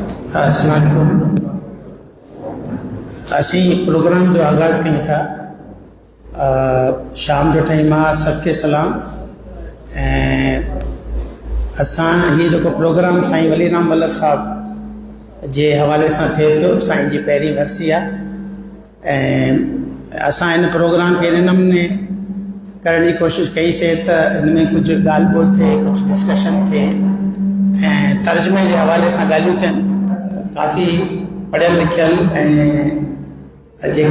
السلام علیکم. اسی پروگرام جو آغاز کیا تھا شام جو ٹائم سب کے سلام. اساں یہ جو پروگرام سائیں ولی رام ولب صاحب جے حوالے سے تھے پو سائیں جی پہری ورسی ہے. اساں ان پروگرام کے نمونے کرنے کی کوشش کئی سے تو ان میں کچھ گال بول تھے, کچھ ڈسکشن تھے, ترجمے کے حوالے سے گالیوں تھیں. کافی پڑھل لکھل جے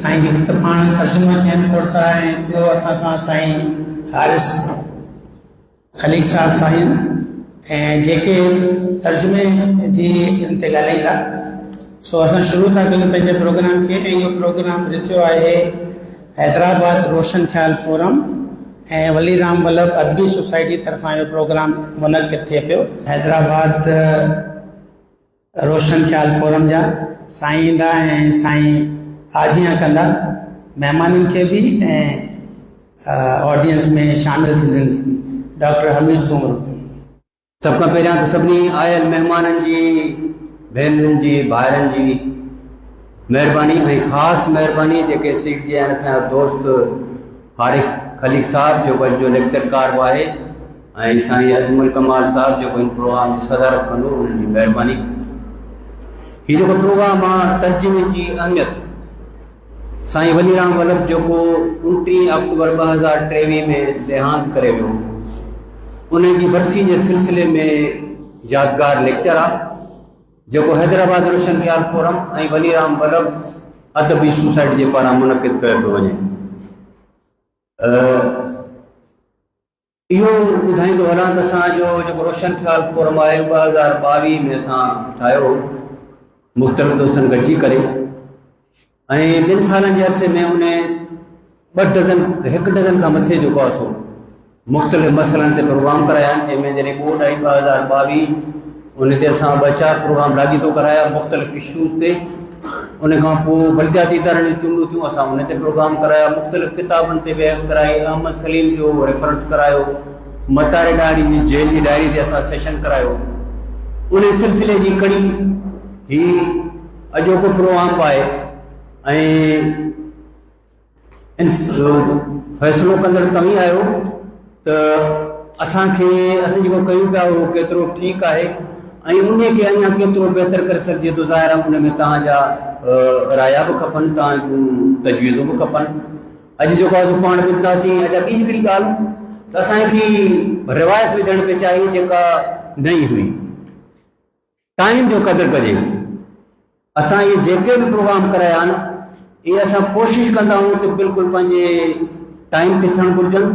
سائیں جی کتاباں ترجمہ تھیں کھوڑ سرا ہیں. بيو اتھاں سائیں حارث خلیق صاحب سائیں جے ترجمے جی انتے ڳالھائيندا. سو اساں شروع تھا کہ پنجے پروگرام کے یہ پروگرام رتيو ہے حیدرآباد روشن خیال فورم ولی رام ولب ادبی سوسائٹی طرفاں یہ پروگرام منعقد تھے پيو. حیدرآباد روشن خیال فورم جا سائیں ایندا ہیں, سائیں آجیاں کندا مہمانن کے بھی آڈینس میں شامل تھندن کے بھی. ڈاکٹر حمید سومرو. سب کا پہلا تو سبنی آयल مہمانن جی بہنن جی بھائرن جی مہربانی ऐं خاص مہربانی जेके सीट जे आहिनि असांजा दोस्त हारिफ़ खलीक साहब जेको जो लेक्चरकार आहे ऐं साईं अजमल कमाल साहब जेको इन प्रोग्राम जी सदारत कंदो उन्हनि जी महिरबानी. हीउ जेको प्रोग्राम आहे तर्जुमे जी अहमियत साईं वलीराम वल्लभ जेको 29 अक्टूबर 2023 में देहांत करे वियो उन जी बरसी जे सिलसिले में यादगार लेक्चर आहे जेको हैदराबाद रोशन ख़्याल फोरम ऐं वलीराम वल्लभ अदबी सोसाइटी जे पारां मुनक़िद कयो पियो वञे. इहो ॿुधाईंदो हलां त असांजो जेको रोशन ख़्याल फोरम आहे 2022 में असां ठाहियो मुख़्तलिफ़ दोस्तनि गॾिजी करे ऐं 2 सालनि जे अरसे में उन 1 डज़न खां मथे जेको आहे सो मुख़्तलिफ़ मसइलनि ते प्रोग्राम कराया आहिनि. जंहिंमें जॾहिं रिपोर्ट आई 2022 उन ते असां 2-4 प्रोग्राम राॻीतो कराया मुख़्तलिफ़ इशूज़ ते. उन खां पोइ बलदियाती इदारनि जूं चूंडूं थियूं असां उन ते प्रोग्राम कराया. मुख़्तलिफ़ किताबनि ते बहस कराई. अहमद सलीम जो रेफरेंस करायो. मतारे डायरी जी जेल जी डायरी ते असां सेशन करायो. उन सिलसिले जी कड़ी ही अॼोको प्रोग्राम आहे ऐं फ़ैसिलो कंदड़ तव्हीं आहियो त असांखे असां जेको कयूं पिया उहो केतिरो ठीकु आहे ऐं उन खे अञा केतिरो बहितर करे सघिजे थो. ज़ाहिर आहे उन में तव्हांजा राया बि खपनि, तव्हां तजवीज़ूं बि खपनि. अॼु जेको आहे पाण ॿुधंदासीं. अॼु ॿी हिकिड़ी ॻाल्हि त असांखे रिवायत विझण पे चाहिए जेका नई हुई. टाइम जो क़दुरु कजे. असां इहे जेके बि प्रोग्राम कराया आहिनि इहे असां कोशिशि कंदा आहियूं त बिल्कुलु पंहिंजे टाइम ते थियणु घुरिजनि.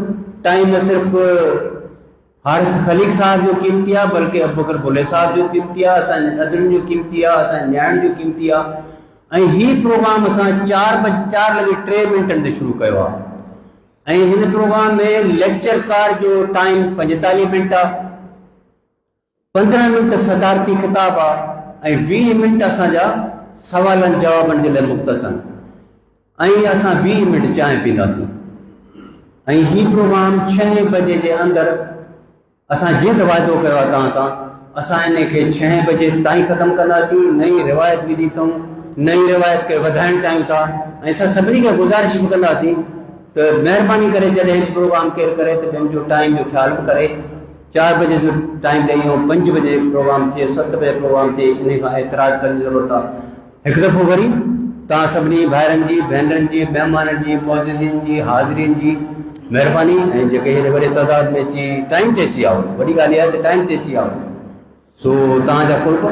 टाइम न सिर्फ़ु हारिस खलीक साहब जो क़ीमती आहे बल्कि अबूबकर बुले साहब जो क़ीमती आहे, असांजे अदरनि जो क़ीमती आहे, असांजे न्याणियुनि जो क़ीमती आहे. ऐं हीउ प्रोग्राम असां 4:03 ते शुरू कयो आहे ऐं हिन प्रोग्राम में लेक्चरकार जो टाइम 45 मिंट आहे, 15 मिंट सदारती ख़िताब आहे ऐं 20 मिंट असांजा सवालनि जवाबनि जे लाइ मुख़्तसर ऐं असां 20 मिंट चांहि पींदासीं. ऐं हीउ प्रोग्राम 6 बजे जे अंदरि असां जीअं त वाइदो कयो आहे तव्हां सां असां इन खे 6 बजे ताईं ख़तमु कंदासीं. नई रिवायत विधी अथऊं, नई रिवायत खे वधाइणु चाहियूं था ऐं असां सभिनी खे गुज़ारिश बि कंदासीं त महिरबानी करे जॾहिं हिन प्रोग्राम केरु करे त ॿियनि जो टाइम जो ख़्यालु बि करे. 4 बजे जो टाइम ॾेई ऐं 5 बजे प्रोग्राम थिए, 7 बजे प्रोग्राम थिए. इन खां एतिराज़ करण जी ज़रूरत आहे. हिकु दफ़ो वरी तव्हां सभिनी भाइरनि जी भेनरनि जी महिमाननि जी मौजूदनि जी हाज़िरीन जी महिरबानी ऐं जेके हेॾे वॾे तइदाद में अची टाइम ते अची आओ. वॾी ॻाल्हि इहा आहे त टाइम ते अची आओ. सो तव्हांजा कुर्ब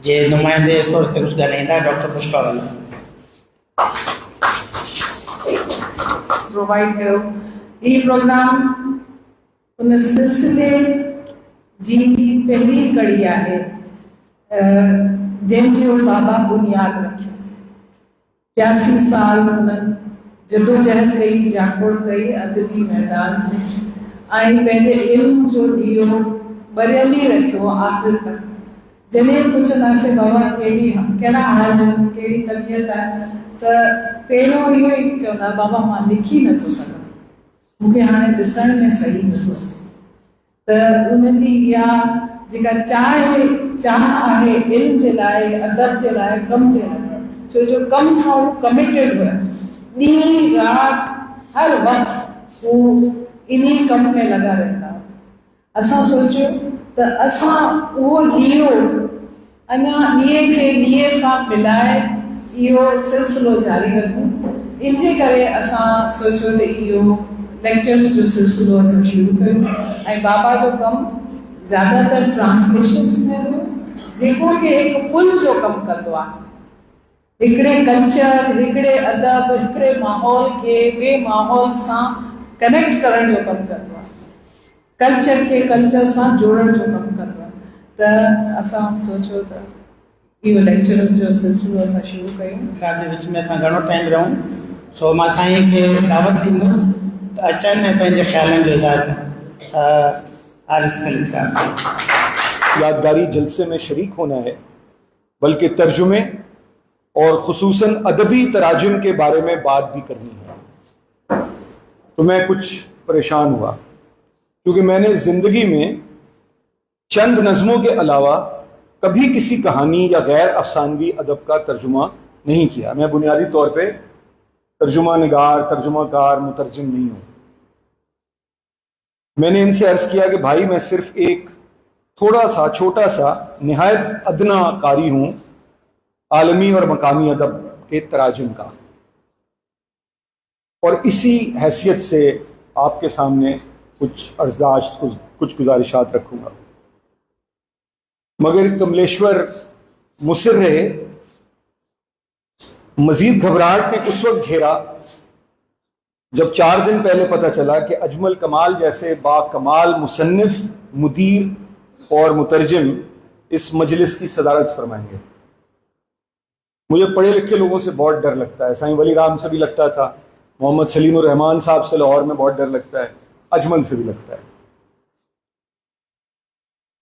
जे नुमाइंदे तौर ते कुझु ॻाल्हाईंदा. डॉक्टर पुष्पा प्रोवाइड कयो. हीउ प्रोग्राम उन सिलसिले जी पहली कड़ी आहे जंहिंजो बाबा बुनियाद रखियो. 85 साल उन्हनि जदोजहद कई, जाकोड़ कई अदबी मैदान में ऐं पंहिंजे इल्म जो ॾीओ ॿरियल ई रखियो आख़िर तक. जॾहिं पुछंदासीं बाबा कहिड़ा हाल आहिनि, कहिड़ी तबियत आहे, त पहिरियों इहो ई चवंदा बाबा मां लिखी नथो सघां, मूंखे हाणे ॾिसण में सही नथो अचे। त उनजी इहा जेका चाह आहे इल्म जे लाइ, अदब जे लाइ, कम जे लाइ, छो जो कम सां उहो कमिटेड हुआ, ॾींहुं राति हर वक़्तु उहो इन्ही कम में लॻा रहंदा। असां सोचियो त असां उहो ॾीओ अञा ॾीए खे ॾीए सां मिलाए इहो सिलसिलो जारी रखूं। इनजे करे असां सोचियो त इहो लेक्चर्स जो सिलसिलो असां शुरू कयूं ऐं बाबा जो कमु ज़्यादातर ट्रांसलेशन्स में हो, जेको कि हिकु पुल जो कमु कंदो आहे, हिकिड़े कल्चर, हिकिड़े अदब, हिकिड़े माहौल खे ॿिए माहौल सां कनेक्ट करण जो कमु कंदो आहे, कल्चर खे कल्चर सां जोड़ण जो कमु कंदो आहे। त असां सोचियो त इहो लेक्चर जो सिलसिलो असां शुरू कयूं। साहिब जे विच में असां घणो टाइम रहूं, सो मां साईं खे दावत ॾींदुसि त अचनि ऐं पंहिंजे ख़्यालनि जो इज़हार आरिफ़ खलील साहब। यादगारी जलसे में शरीक होना है, बल्कि तर्जुमे और खुसूसन अदबी तराजुम के बारे में बात भी करनी है। तो मैं कुछ परेशान हुआ क्योंकि मैंने ज़िंदगी में चंद नज़मों के अलावा कभी किसी कहानी या गैर अफसानवी अदब का तर्जुमा नहीं किया। मैं बुनियादी तौर पे तर्जुमा निगार, तर्जुमाकार, मुतरजिम नहीं हूँ। मैंने इनसे अर्ज़ किया कि भाई मैं सिर्फ एक थोड़ा सा छोटा सा निहायत अदना कारी हूँ आलमी और मकामी अदब के तराजुम का, और इसी हैसियत से आपके सामने कुछ अर्ज़दाश्त, कुछ गुजारिशात रखूँगा। मगर कमलेश्वर मुसिर रहे। मजीद घबराहट ने उस वक्त घेरा जब 4 दिन पहले पता चला कि अजमल कमाल जैसे बाकमाल मुसन्निफ, मुदीर और मुतरजिम इस मजलिस की सदारत फरमाएंगे। मुझे पढ़े लिखे लोगों से बहुत डर लगता है। साईं वली राम से भी लगता था, मोहम्मद सलीमुर रहमान साहब से लाहौर में बहुत डर लगता है, अजमल से भी लगता है।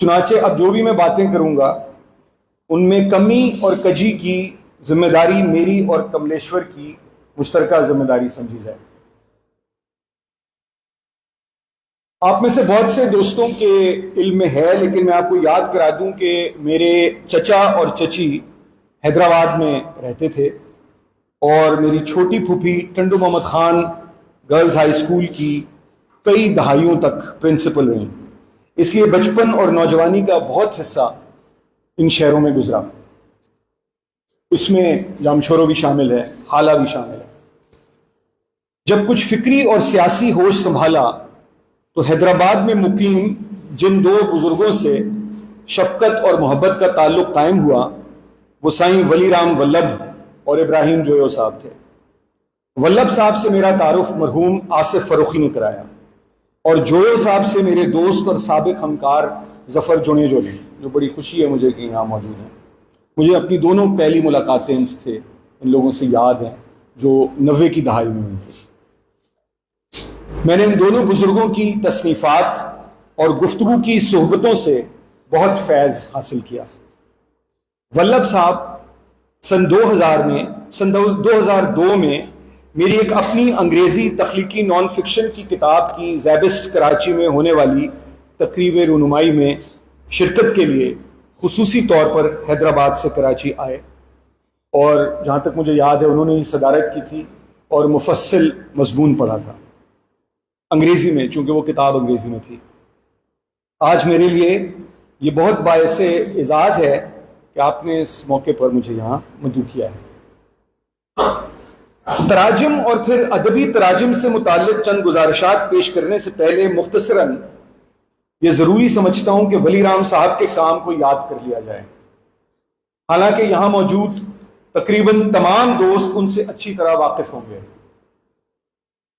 चुनाचे अब जो भी मैं बातें करूंगा उनमें कमी और कजी की जिम्मेदारी मेरी और कमलेश्वर की मुश्तरका जिम्मेदारी समझी जाए। आप में से बहुत से दोस्तों के इल्म में है, लेकिन मैं आपको याद करा दूं कि मेरे चचा और चची हैदराबाद में रहते थे और मेरी छोटी फूफी Tando Mohammad Khan girls high school की कई दहाइयों तक प्रिंसिपल रहीं। इसलिए बचपन और नौजवानी का बहुत हिस्सा इन शहरों में गुजरा। उसमें जामशोरो भी शामिल है, हाला भी शामिल है। जब कुछ फिक्री और सियासी होश संभाला तो हैदराबाद में मुकीम जिन 2 बुजुर्गों से शफकत और मोहब्बत का ताल्लुक कायम हुआ वो साईं वली राम वल्लभ और इब्राहिम जोयो साहब थे। वल्लभ साहब से मेरा तारुफ मरहूम आसिफ फरूखी ने कराया और जोयो साहब से मेरे दोस्त और साबिक हमकार जफर जुनेजो ने, जो बड़ी खुशी है मुझे कि यहाँ मौजूद हैं। मुझे अपनी दोनों पहली मुलाकातें इनसे, इन लोगों से याद हैं जो 90 की दहाई में हुई थी। मैंने इन दोनों बुजुर्गों की तसनीफात और गुफ्तगू की सोहबतों से बहुत फैज़ हासिल किया। वल्लभ साहब सन 2002 में मेरी एक अपनी अंग्रेजी तख्लीकी नॉन फिक्शन की किताब की ज़ैबिस्ट कराची में होने वाली तकरीब रुनुमाई में शिरकत के लिए खुसूसी तौर पर हैदराबाद से कराची आए और जहाँ तक मुझे याद है उन्होंने ही सदारत की थी और मुफस्सिल मज़मून पढ़ा था अंग्रेज़ी में, चूँकि वो किताब अंग्रेज़ी में थी। आज मेरे लिए ये बहुत बायस एजाज़ है कि आपने इस मौके पर मुझे यहाँ मदऊ किया है। तराजिम और फिर अदबी तराजिम से मुताल्लिक चंद गुजारिशात पेश करने से पहले मुख्तसरन ये ज़रूरी समझता हूँ कि वली राम साहब के काम को याद कर लिया जाए। हालांकि यहाँ मौजूद तकरीबन तमाम दोस्त उनसे अच्छी तरह वाकिफ होंगे।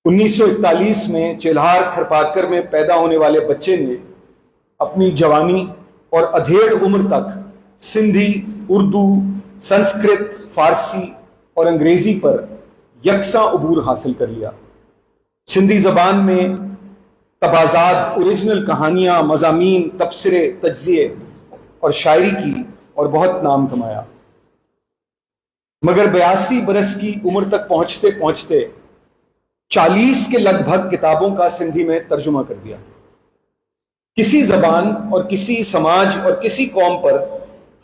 1941 में चेल्हार थरपाकर में पैदा होने वाले बच्चे ने अपनी जवानी और अधेड़ उम्र तक सिंधी, उर्दू, संस्कृत, फारसी और अंग्रेजी पर यकसा अबूर हासिल कर लिया। सिंधी जबान में तबाजात, ओरिजिनल कहानियां, मज़ामीन, तबसरे, तज्ज़िये और शायरी की और बहुत नाम कमाया। मगर 82 बरस की उम्र तक पहुंचते पहुंचते 40 के लगभग किताबों का सिंधी में तर्जुमा कर दिया। किसी जबान और किसी समाज और किसी कौम पर,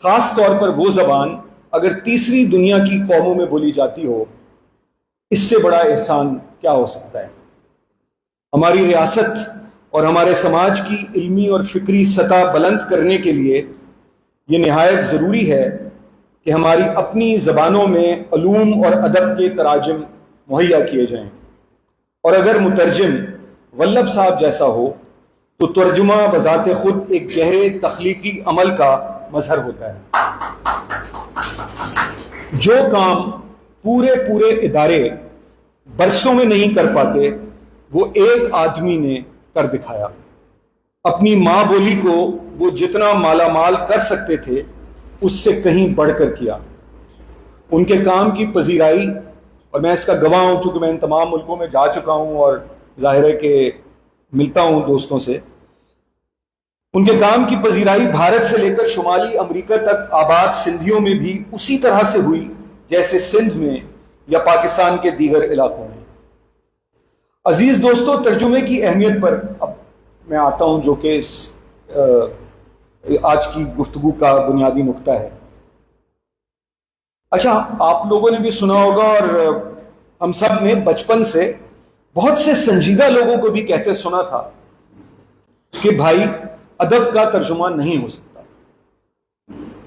खास तौर पर वो जबान अगर तीसरी दुनिया की कौमों में बोली जाती हो, इससे बड़ा एहसान क्या हो सकता है। हमारी रियासत और हमारे समाज की इल्मी और फिक्री सतह बुलंद करने के लिए ये निहायत ज़रूरी है कि हमारी अपनी ज़बानों में अलूम और अदब के तराजम मुहैया किए जाएं, और अगर मुतरजम वल्लभ साहब जैसा हो तो तर्जुमा बजाते खुद एक गहरे तख्लीकी अमल का मजहर होता है। जो काम पूरे पूरे इदारे बरसों में नहीं कर पाते, वो एक आदमी ने कर दिखाया। अपनी माँ बोली को वो जितना मालामाल कर सकते थे, उससे कहीं बढ़कर किया। उनके काम की पजीराई, और मैं इसका गवाह हूं क्योंकि मैं इन तमाम मुल्कों में जा चुका हूं और जाहिर है कि मिलता हूं दोस्तों से। उनके काम की पजीराई भारत से लेकर शुमाली अमेरिका तक आबाद सिंधियों में भी उसी तरह से हुई जैसे सिंध में या पाकिस्तान के दीगर इलाकों में। अजीज दोस्तों, तर्जुमे की अहमियत पर अब मैं आता हूं, जो कि आज की गुफ्तगू का बुनियादी नुक्ता है। अच्छा, आप लोगों ने भी सुना होगा और हम सब ने बचपन से बहुत से संजीदा लोगों को भी कहते सुना था कि भाई अदब का तर्जुमा नहीं हो सकता।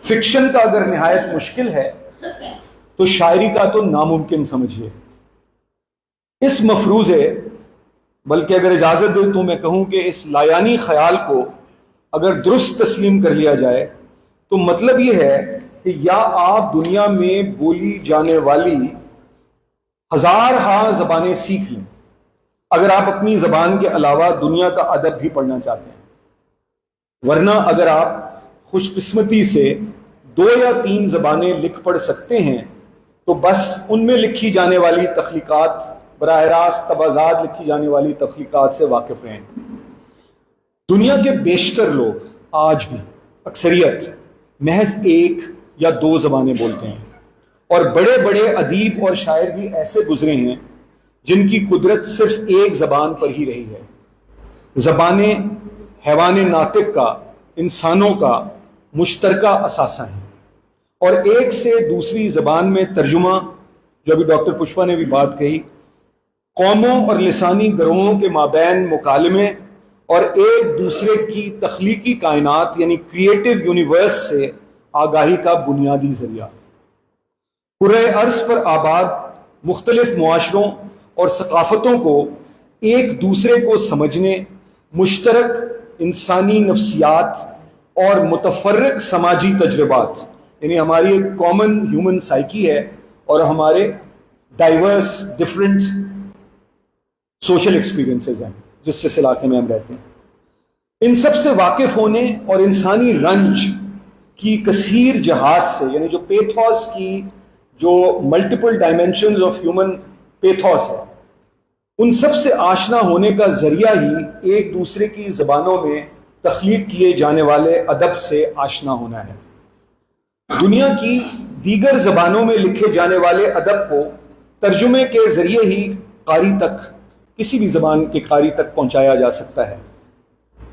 फिक्शन का अगर निहायत मुश्किल है तो शायरी का तो नामुमकिन समझिए। इस मफरूज़े, बल्कि अगर इजाजत दे तो मैं कहूं कि इस लायानी ख्याल को अगर दुरुस्त तस्लीम कर लिया जाए तो मतलब यह है कि या आप दुनिया में बोली जाने वाली हज़ार ज़बानें सीख लें अगर आप अपनी ज़बान के अलावा दुनिया का अदब भी पढ़ना चाहते हैं, वरना अगर आप खुशकिस्मती से 2 या 3 ज़बानें लिख पढ़ सकते हैं तो बस उनमें लिखी जाने वाली तख्लीकात, बराह रास्त तबाजात लिखी जाने वाली तख्लीकात से वाकिफ रहें। दुनिया के बेशतर लोग आज भी अक्सरियत महज 1 या 2 ज़बानें बोलते हैं, और बड़े बड़े अदीब और शायर भी ऐसे गुजरे हैं जिनकी कुदरत सिर्फ 1 ज़बान पर ही रही है। ज़बानें हैवान नातिक का, इंसानों का मुश्तरका असासा है, और एक से दूसरी ज़बान में तर्जुमा, जो अभी डॉक्टर पुष्पा ने भी बात कही, कौमों और लिसानी गरोहों के माबैन मुकालमे और एक दूसरे की तख्लीकी कायनात यानी क्रिएटिव यूनिवर्स से आगाही का बुनियादी जरिया। कुर्रे अर्ज पर आबाद मुख्तलिफ मुआशरों और सकाफतों को एक दूसरे को समझने, मुश्तरक इंसानी नफ्सियात और मुतफर्रिक समाजी तजर्बात, यानी हमारी एक कॉमन ह्यूमन साइकी है और हमारे डाइवर्स डिफरेंट सोशल एक्सपीरियंसेस हैं जिस इलाके में हम रहते हैं। इन सब से वाकिफ होने और इंसानी रंज की कसीर जहाद से, यानी जो पेथोस की जो multiple dimensions of human pathos है, उन सब से आशना होने का जरिया ही एक दूसरे की ज़बानों में तख्लीक किए जाने वाले अदब से आशना होना है। दुनिया की दीगर ज़बानों में लिखे जाने वाले अदब को तर्जुमे के जरिए ही कारी तक, किसी भी ज़बान के कारी तक पहुंचाया जा सकता है,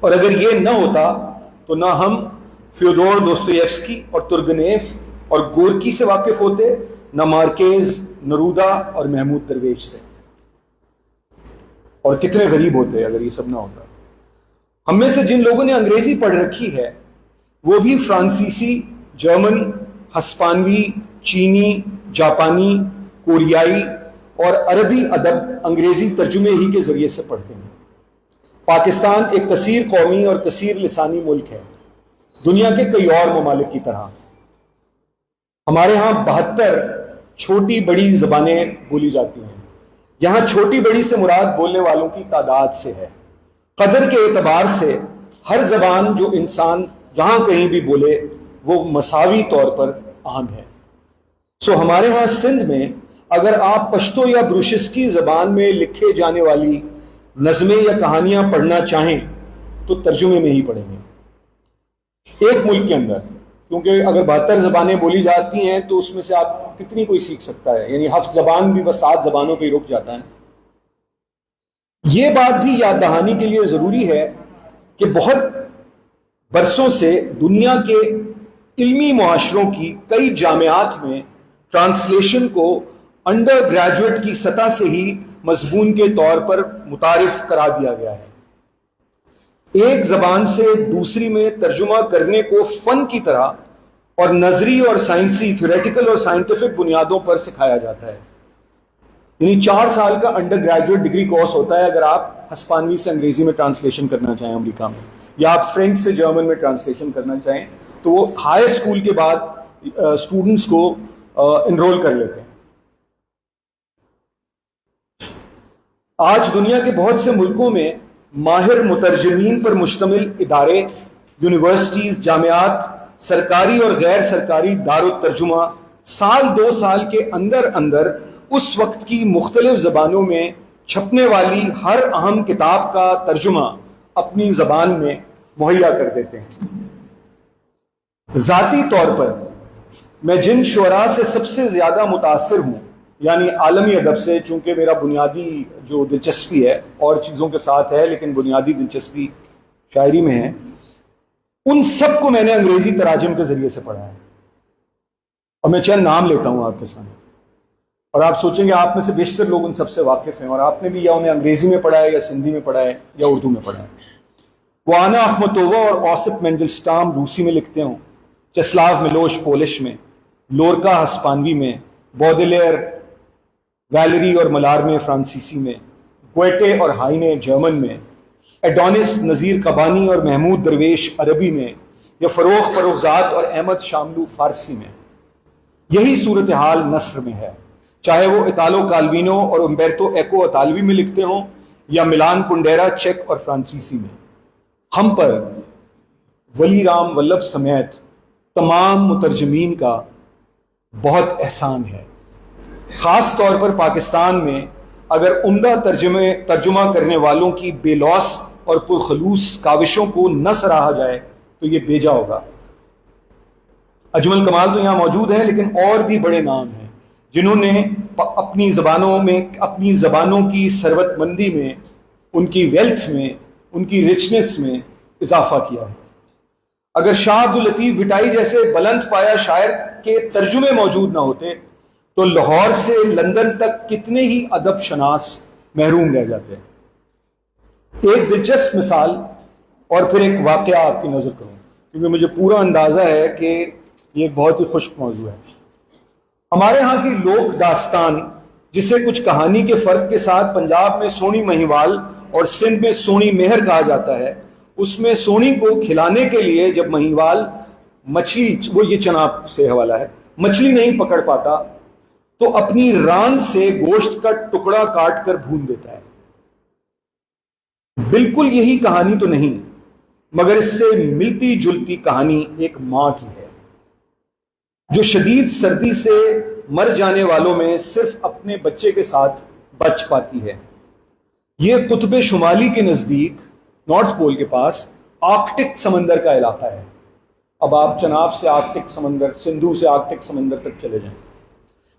और अगर ये न होता तो ना हम फ्योदोर दोस्तोयेव्स्की और तुर्गनेव और गोरकी से वाकिफ होते, ना मार्केज, नरूदा और महमूद दरवेश से, और कितने गरीब होते अगर ये सब ना होता। हम में से जिन लोगों ने अंग्रेजी पढ़ रखी है वो भी फ्रांसीसी, जर्मन, हस्पानवी, चीनी, जापानी, कोरियाई और अरबी अदब अंग्रेजी तर्जुमे ही के जरिए से पढ़ते हैं। पाकिस्तान एक कसीर कौमी और कसीर लिसानी मुल्क है, दुनिया के कई और ममालिक की तरह। हमारे यहाँ 72 छोटी बड़ी ज़बानें बोली जाती हैं। यहाँ छोटी बड़ी से मुराद बोलने वालों की तादाद से है। कदर के एतबार से हर ज़बान जो इंसान जहाँ कहीं भी बोले वो मसावी तौर पर अहम है। सो हमारे यहाँ सिंध में अगर आप पश्तो या ब्रुशिस की ज़बान में लिखे जाने वाली नज़में या कहानियां पढ़ना चाहें तो तर्जुमे में ही पढ़ेंगे। एक मुल्क के अंदर, کیونکہ اگر 72 زبانیں بولی جاتی ہیں تو اس میں سے آپ کتنی کوئی سیکھ سکتا ہے؟ یعنی 7 زبان بھی بس 7 زبانوں پہ ہی رک جاتا ہے. یہ بات بھی یاد دہانی کے لیے ضروری ہے کہ بہت برسوں سے دنیا کے علمی معاشروں کی کئی جامعات میں ٹرانسلیشن کو انڈر گریجویٹ کی سطح سے ہی مضمون کے طور پر متعارف کرا دیا گیا ہے. ایک زبان سے دوسری میں ترجمہ کرنے کو فن کی طرح اور نظری اور سائنسی تھیوریٹیکل اور سائنٹیفک بنیادوں پر سکھایا جاتا ہے. یعنی 4 سال کا انڈر گریجویٹ ڈگری کورس ہوتا ہے اگر آپ ہسپانوی سے انگریزی میں ٹرانسلیشن کرنا چاہیں امریکہ میں، یا آپ فرینچ سے جرمن میں ٹرانسلیشن کرنا چاہیں تو وہ ہائی اسکول کے بعد اسٹوڈنٹس کو انرول کر لیتے ہیں. آج دنیا کے بہت سے ملکوں میں ماہر مترجمین پر مشتمل ادارے، یونیورسٹیز، جامعات، سرکاری اور غیر سرکاری دارالترجمہ سال 2 سال کے اندر اندر اس وقت کی مختلف زبانوں میں چھپنے والی ہر اہم کتاب کا ترجمہ اپنی زبان میں مہیا کر دیتے ہیں. ذاتی طور پر میں جن شعراء سے سب سے زیادہ متاثر ہوں، یعنی عالمی ادب سے، چونکہ میرا بنیادی جو دلچسپی ہے اور چیزوں کے ساتھ ہے لیکن بنیادی دلچسپی شاعری میں ہے، ان سب کو میں نے انگریزی تراجم کے ذریعے سے پڑھا ہے. اور میں چند نام لیتا ہوں آپ کے سامنے، اور آپ سوچیں گے آپ میں سے بیشتر لوگ ان سب سے واقف ہیں، اور آپ نے بھی یا انہیں انگریزی میں پڑھا ہے یا سندھی میں پڑھا ہے یا اردو میں پڑھا ہے. وہ آنا اخمتووا اور اوسپ مینڈلسٹام روسی میں لکھتے ہوں، چسلاو ملوش پولش میں، لورکا ہسپانوی میں، بودلیر، ویلری اور ملارمے فرانسیسی میں، گویٹے اور ہائنے جرمن میں، ایڈونس نذیر قبانی اور محمود درویش عربی میں، یا فروخزاد اور احمد شاملو فارسی میں. یہی صورتحال نثر میں ہے، چاہے وہ اطالو کالوینو اور امبرتو ایکو اطالوی میں لکھتے ہوں یا ملان کنڈیرا چیک اور فرانسیسی میں. ہم پر ولی رام ولبھ سمیت تمام مترجمین کا بہت احسان ہے. خاص طور پر پاکستان میں اگر عمدہ ترجمہ کرنے والوں کی بے لوث اور پرخلوص کاوشوں کو نہ سراہا جائے تو یہ بیجا ہوگا. اجمل کمال تو یہاں موجود ہیں، لیکن اور بھی بڑے نام ہیں جنہوں نے اپنی زبانوں کی ثروت مندی میں، ان کی ویلتھ میں، ان کی رچنس میں اضافہ کیا ہے. اگر شاہ عبداللطیف بھٹائی جیسے بلند پایا شاعر کے ترجمے موجود نہ ہوتے تو لاہور سے لندن تک کتنے ہی ادب شناس محروم رہ جاتے ہیں. ایک دلچسپ مثال اور پھر ایک واقعہ آپ کی نظر کروں، کیونکہ مجھے پورا اندازہ ہے کہ یہ ایک بہت ہی خشک موضوع ہے. ہمارے ہاں کی لوک داستان، جسے کچھ کہانی کے فرق کے ساتھ پنجاب میں سونی مہیوال اور سندھ میں سونی مہر کہا جاتا ہے، اس میں سونی کو کھلانے کے لیے جب مہیوال مچھلی، وہ یہ چناب سے حوالہ ہے، مچھلی نہیں پکڑ پاتا تو اپنی ران سے گوشت کا ٹکڑا کاٹ کر بھون دیتا ہے. بالکل یہی کہانی تو نہیں، مگر اس سے ملتی جلتی کہانی ایک ماں کی ہے جو شدید سردی سے مر جانے والوں میں صرف اپنے بچے کے ساتھ بچ پاتی ہے. یہ قطب شمالی کے نزدیک، نارتھ پول کے پاس آرکٹک سمندر کا علاقہ ہے. اب آپ چناب سے آرکٹک سمندر، سندھو سے آرکٹک سمندر تک چلے جائیں.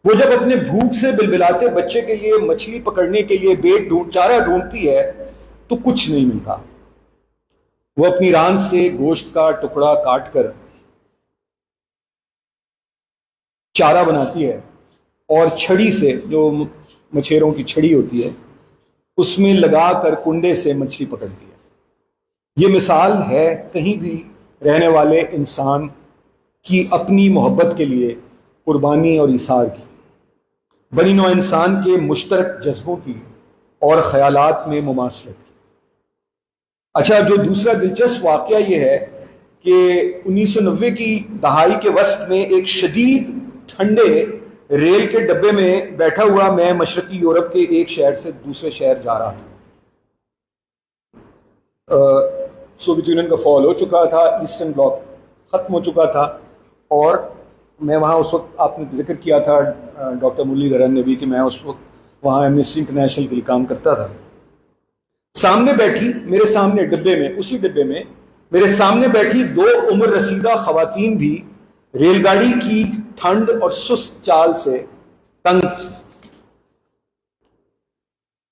وہ جب اپنے بھوک سے بلبلاتے بچے کے لیے مچھلی پکڑنے کے لیے چارہ ڈھونڈتی ہے تو کچھ نہیں ملتا. وہ اپنی ران سے گوشت کا ٹکڑا کاٹ کر چارہ بناتی ہے اور چھڑی سے، جو مچھیروں کی چھڑی ہوتی ہے، اس میں لگا کر کنڈے سے مچھلی پکڑتی ہے. یہ مثال ہے کہیں بھی رہنے والے انسان کی اپنی محبت کے لیے قربانی اور ایثار کی، بنی نوع انسان کے مشترک جذبوں کی اور خیالات میں مماثلت کی. اچھا، جو دوسرا دلچسپ واقعہ یہ ہے کہ 1990 کی دہائی کے وسط میں ایک شدید ٹھنڈے ریل کے ڈبے میں بیٹھا ہوا میں مشرقی یورپ کے ایک شہر سے دوسرے شہر جا رہا تھا. سوویت یونین کا فال ہو چکا تھا، ایسٹرن بلاک ختم ہو چکا تھا، اور میں وہاں اس وقت، آپ نے ذکر کیا تھا ڈاکٹر مرلی دھرن نے بھی، کہ میں اس وقت وہاں ایمنسٹی انٹرنیشنل کے لیے کام کرتا تھا. سامنے بیٹھی، میرے سامنے ڈبے میں، اسی ڈبے میں میرے سامنے بیٹھی 2 عمر رسیدہ خواتین بھی ریل گاڑی کی ٹھنڈ اور سست چال سے تنگ تھی.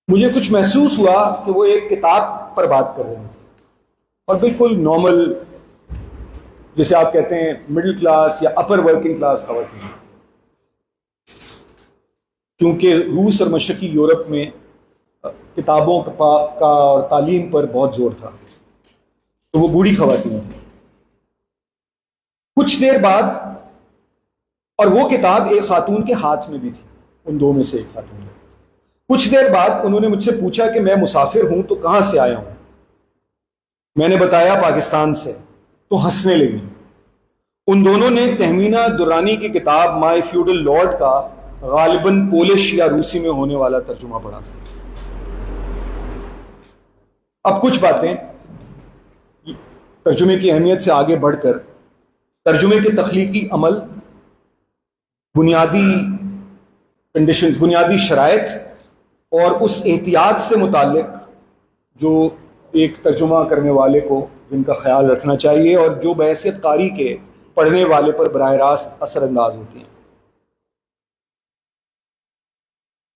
مجھے کچھ محسوس ہوا کہ وہ ایک کتاب پر بات کر رہے ہیں اور بالکل نارمل، جیسے آپ کہتے ہیں مڈل کلاس یا اپر ورکنگ کلاس خواتین. چونکہ روس اور مشرقی یورپ میں کتابوں کا اور تعلیم پر بہت زور تھا، تو وہ بوڑھی خواتین تھیں. کچھ دیر بعد، اور وہ کتاب ایک خاتون کے ہاتھ میں بھی تھی، ان دو میں سے ایک خاتون نے. کچھ دیر بعد انہوں نے مجھ سے پوچھا کہ میں مسافر ہوں تو کہاں سے آیا ہوں. میں نے بتایا پاکستان سے، تو ہنسنے لگی. ان دونوں نے تہمینہ درانی کی کتاب مائی فیوڈل لارڈ کا غالباً پولش یا روسی میں ہونے والا ترجمہ پڑھا تھا. اب کچھ باتیں ترجمے کی اہمیت سے آگے بڑھ کر ترجمے کے تخلیقی عمل، بنیادی کنڈیشنز، بنیادی شرائط اور اس احتیاط سے متعلق جو ایک ترجمہ کرنے والے کو جن کا خیال رکھنا چاہیے اور جو بحیثیت قاری کے پڑھنے والے پر براہ راست اثر انداز ہوتی ہیں.